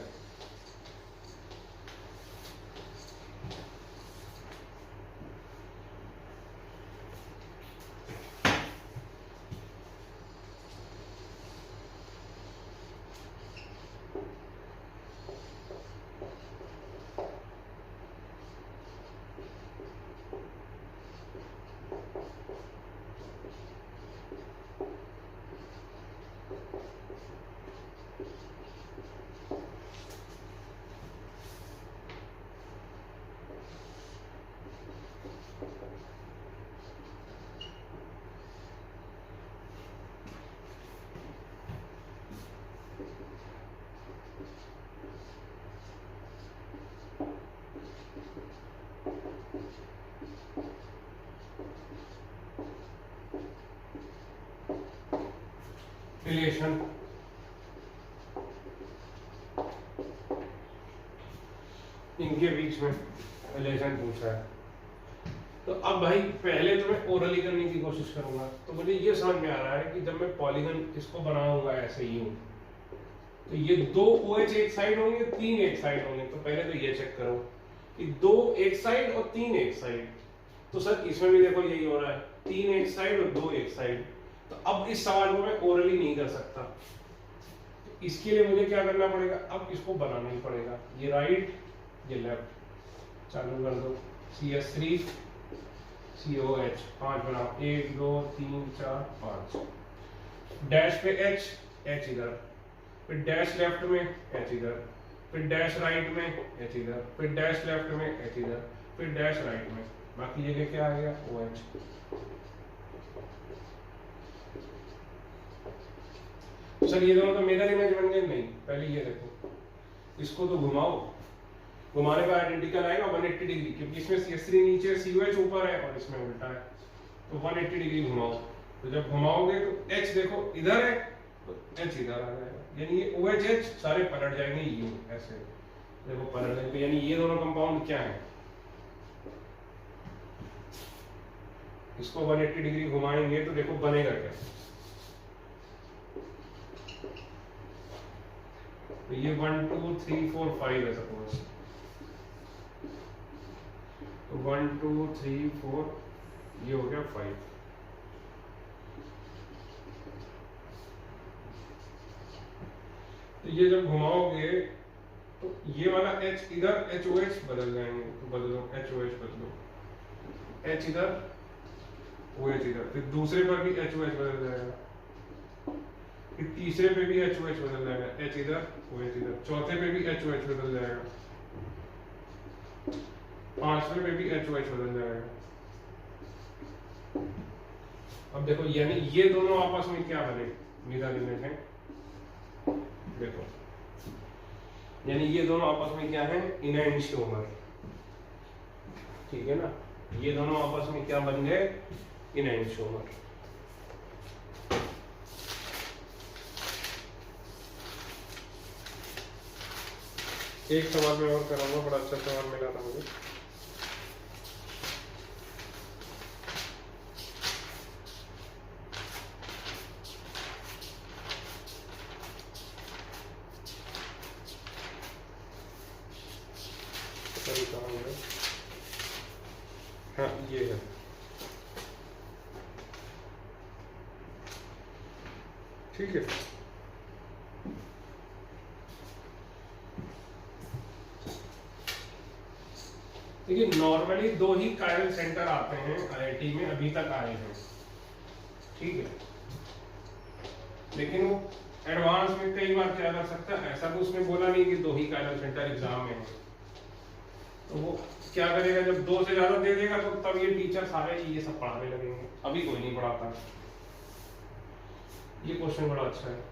रिलेशन, इनके बीच में रिलेशन पूछा है। तो अब भाई पहले तो मैं ओरली करने की कोशिश करूंगा, तो मुझे ये समझ में आ रहा है कि जब मैं पॉलीगन इसको बनाऊंगा ऐसे यूं, तो ये 2 OH एक साइड होंगे, 3 एक साइड होंगे। तो पहले तो ये चेक करो कि 2 एक साइड और 3 एक साइड। तो सर इसमें भी देखो यही हो रहा है, 3 एक साइड और 2 एक साइड। तो अब इस सवाल को मैं ओरली नहीं कर सकता, तो इसके लिए मुझे क्या करना पड़ेगा, अब इसको बनाना ही पड़ेगा। ये राइट, ये लेफ्ट, चालू कर दो। CH3 COH 5 बनाओ, 1 2 3 4 5। डैश पे H, H इधर, फिर डैश लेफ्ट में H इधर, फिर डैश राइट में H इधर, फिर डैश लेफ्ट में H इधर, फिर डैश राइट में। बाकी ये क्या आ गया, OH। सर ये दोनों तो मिरर इमेज बन गए। नहीं, पहले ये देखो, इसको तो घुमाओ, घुमाने का आइडेंटिकल आएगा 180 डिग्री, क्योंकि इसमें CH3 नीचे COH ऊपर है और इसमें उल्टा है। तो 180 डिग्री घुमाओ। तो जब घुमाओगे तो H देखो इधर है, तो H इधर आ जाएगा, यानी ये OH सारे पलट जाएंगे, ये ऐसे देखो पलट जाएंगे। यानी ये दोनों कंपाउंड क्या है, इसको 180 डिग्री घुमाएंगे तो देखो बनेगा क्या। तो ये 1 2 3 4 5 है सपोज। तो 1 2 3 4 ये हो गया 5। तो ये जब घुमाओगे तो ये वाला H इधर HOH बदल जाएंगे। तो बदलो, HOH बदलो, H इधर OH इधर, फिर दूसरे पर भी HOH बदल जाएगा, फिर तीसरे पे भी HOH बदल जाएगा, H इधर OH इधर, चौथे पे भी HOH बदल जाएगा, पांचवें पे भी HOH बदल जाएगा। अब देखो यानी ये दोनों आपस में क्या बने, मिरर इमेज है। देखो यानी ये दोनों आपस में क्या है, इनैंशियोमर, ठीक है ना। ये दोनों आपस में क्या बन गए, इनैंशियोमर। एक सवाल में और कराऊंगा, बड़ा अच्छा सवाल मिला था मुझे। हाँ ये है, ठीक है। देखिए नॉर्मली 2 ही कायरल सेंटर आते हैं IIT में, अभी तक आए हैं, ठीक है। लेकिन वो एडवांस में कई बार क्या कर सकता है, ऐसा तो उसने बोला नहीं कि 2 ही कायरल सेंटर एग्जाम में है। तो वो क्या करेगा, जब 2 से ज्यादा दे देगा तो तब ये टीचर सारे ये सब पढ़ाने लगेंगे, अभी कोई नहीं पढ़ाता। ये क्वेश्चन बड़ा अच्छा है।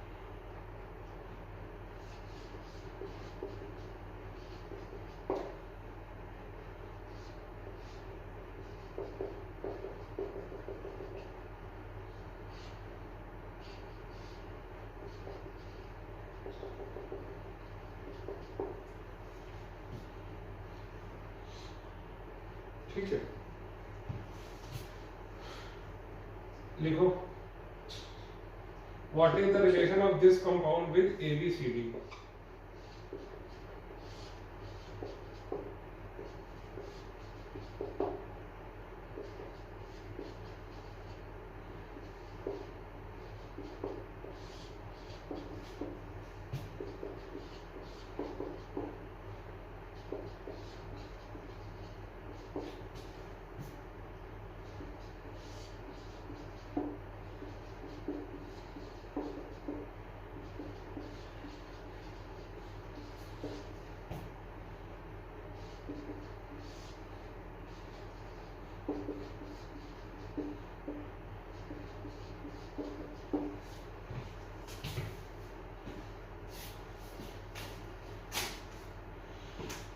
ठीक है, लिखो what is the relation of this compound with ABCD।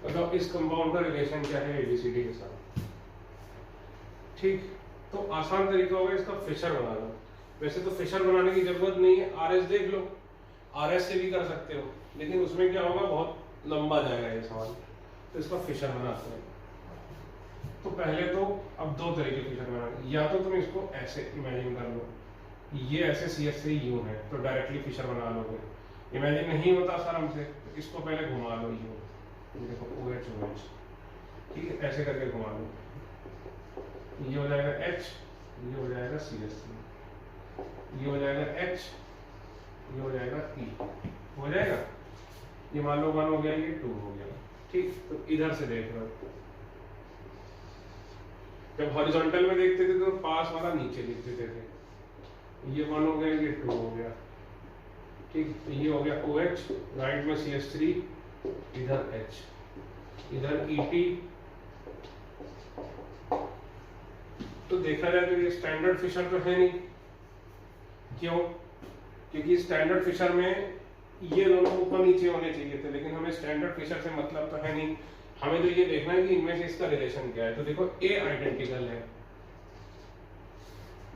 मतलब इस कंपाउंड का रिलेशन क्या है ABCD के साथ, ठीक। तो आसान तरीका होगा इसका फिशर बनाना। वैसे तो फिशर बनाने की जरूरत नहीं है, RS देख लो, RS से भी कर सकते हो, लेकिन उसमें क्या होगा, बहुत लंबा जाएगा ये सवाल। तो इसका फिशर बनाते हैं। तो पहले तो अब 2 तरह के फिशर बनाने, या तो तुम इसको ऐसे इमेजिन कर लो, ये ऐसे CH3U है तो डायरेक्टली फिशर बना लोगे, इमेजिन नहीं होता सर हमसे, तो इसको पहले घुमा लो, ये देखो OH OH, ठीक है, ऐसे करके घुमा लो, ये हो जाएगा H, ये हो जाएगा CH3, ये हो जाएगा H, ये हो जाएगा E, हो जाएगा, ये मान लो 1 हो गया, ये 2 हो गया, ठीक। तो इधर से देख रहे हो, जब हॉरिजॉन्टल में देखते थे तो पास वाला नीचे लिख देते थे, ये 1 हो गया, ये 2 हो गया, ठीक। तो ये हो गया OH, राइट में CH3, इधर H, इधर ET। तो देखा जाए तो ये स्टैंडर्ड फिशर तो है नहीं, क्यों? क्योंकि स्टैंडर्ड फिशर में ये दोनों ऊपर नीचे होने चाहिए थे, लेकिन हमें स्टैंडर्ड फिशर से मतलब तो है नहीं, हमें तो ये देखना है कि इनमें से इसका रिलेशन क्या है। तो देखो A आइडेंटिकल है,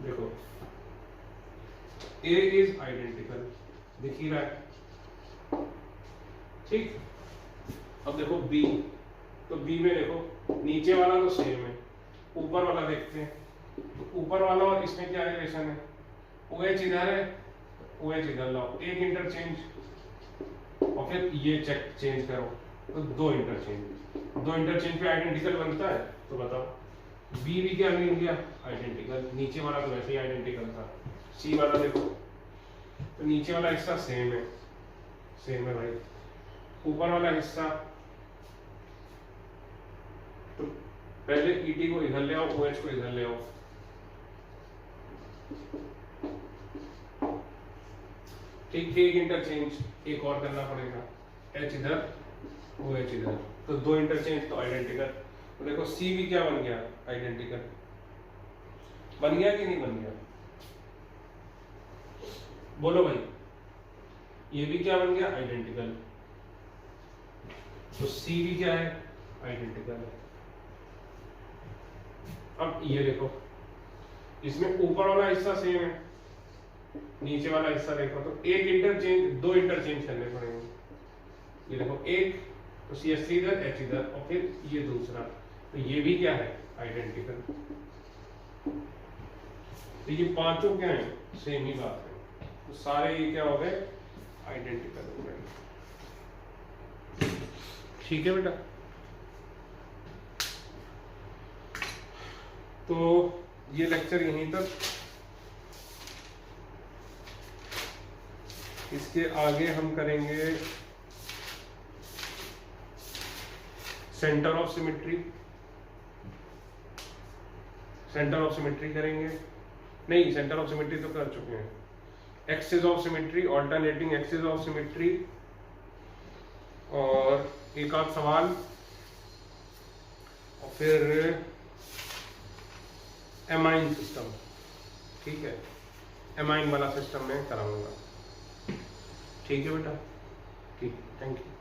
देखो A इज आइडेंटिकल, दिख ही रहा है, ठीक। अब देखो B, तो B में देखो नीचे वाला तो सेम है, ऊपर वाला देखते हैं, तो ऊपर वाला और इसमें क्या रिलेशन है, OH इधर है, OH इधर लाओ, एक इंटरचेंज, और फिर ये चेक चेंज करो, तो दो इंटरचेंज पे आइडेंटिकल बनता है। तो बताओ बी भी क्या मिल गया, आइडेंटिकल, नीचे वाला तो वैसे ही आइडेंटिकल था। सी वाला देखो, तो नीचे वाला हिस्सा सेम है भाई, ऊपर वाला हिस्सा, तो पहले ईटी को इधर ले आओ, OH को इधर ले आओ, ठीक। एक इंटरचेंज एक और करना पड़ेगा, H इधर OH इधर, तो दो इंटरचेंज तो आइडेंटिकल। तो देखो C भी क्या बन गया, आइडेंटिकल बन गया कि नहीं बन गया, बोलो भाई, ये भी क्या बन गया, आइडेंटिकल। तो C भी क्या है, आइडेंटिकल है। अब ये देखो, इसमें ऊपर वाला हिस्सा सेम है, नीचे वाला हिस्सा देखो, तो एक इंटरचेंज, दो इंटरचेंज करने पड़ेंगे। ये देखो एक, तो CH3 इधर, H इधर, और फिर ये दूसरा, तो ये भी क्या है, आइडेंटिकल। तो ये पांचों क्या है, सेम ही बात है, तो सारे ये क्या हो गए, आइडेंटिकल हो गए। ठीक है बेटा, तो ये लेक्चर यहीं तक, इसके आगे हम करेंगे centre of symmetry. Centre of symmetry करेंगे, नहीं सेंटर ऑफ सिमेट्री तो कर चुके हैं, axis of symmetry, alternating axis of symmetry, और एक आध सवाल, और फिर एमाइन सिस्टम। ठीक है, एमाइन वाला सिस्टम में कराऊंगा। ठीक है बेटा, ठीक, थैंक यू।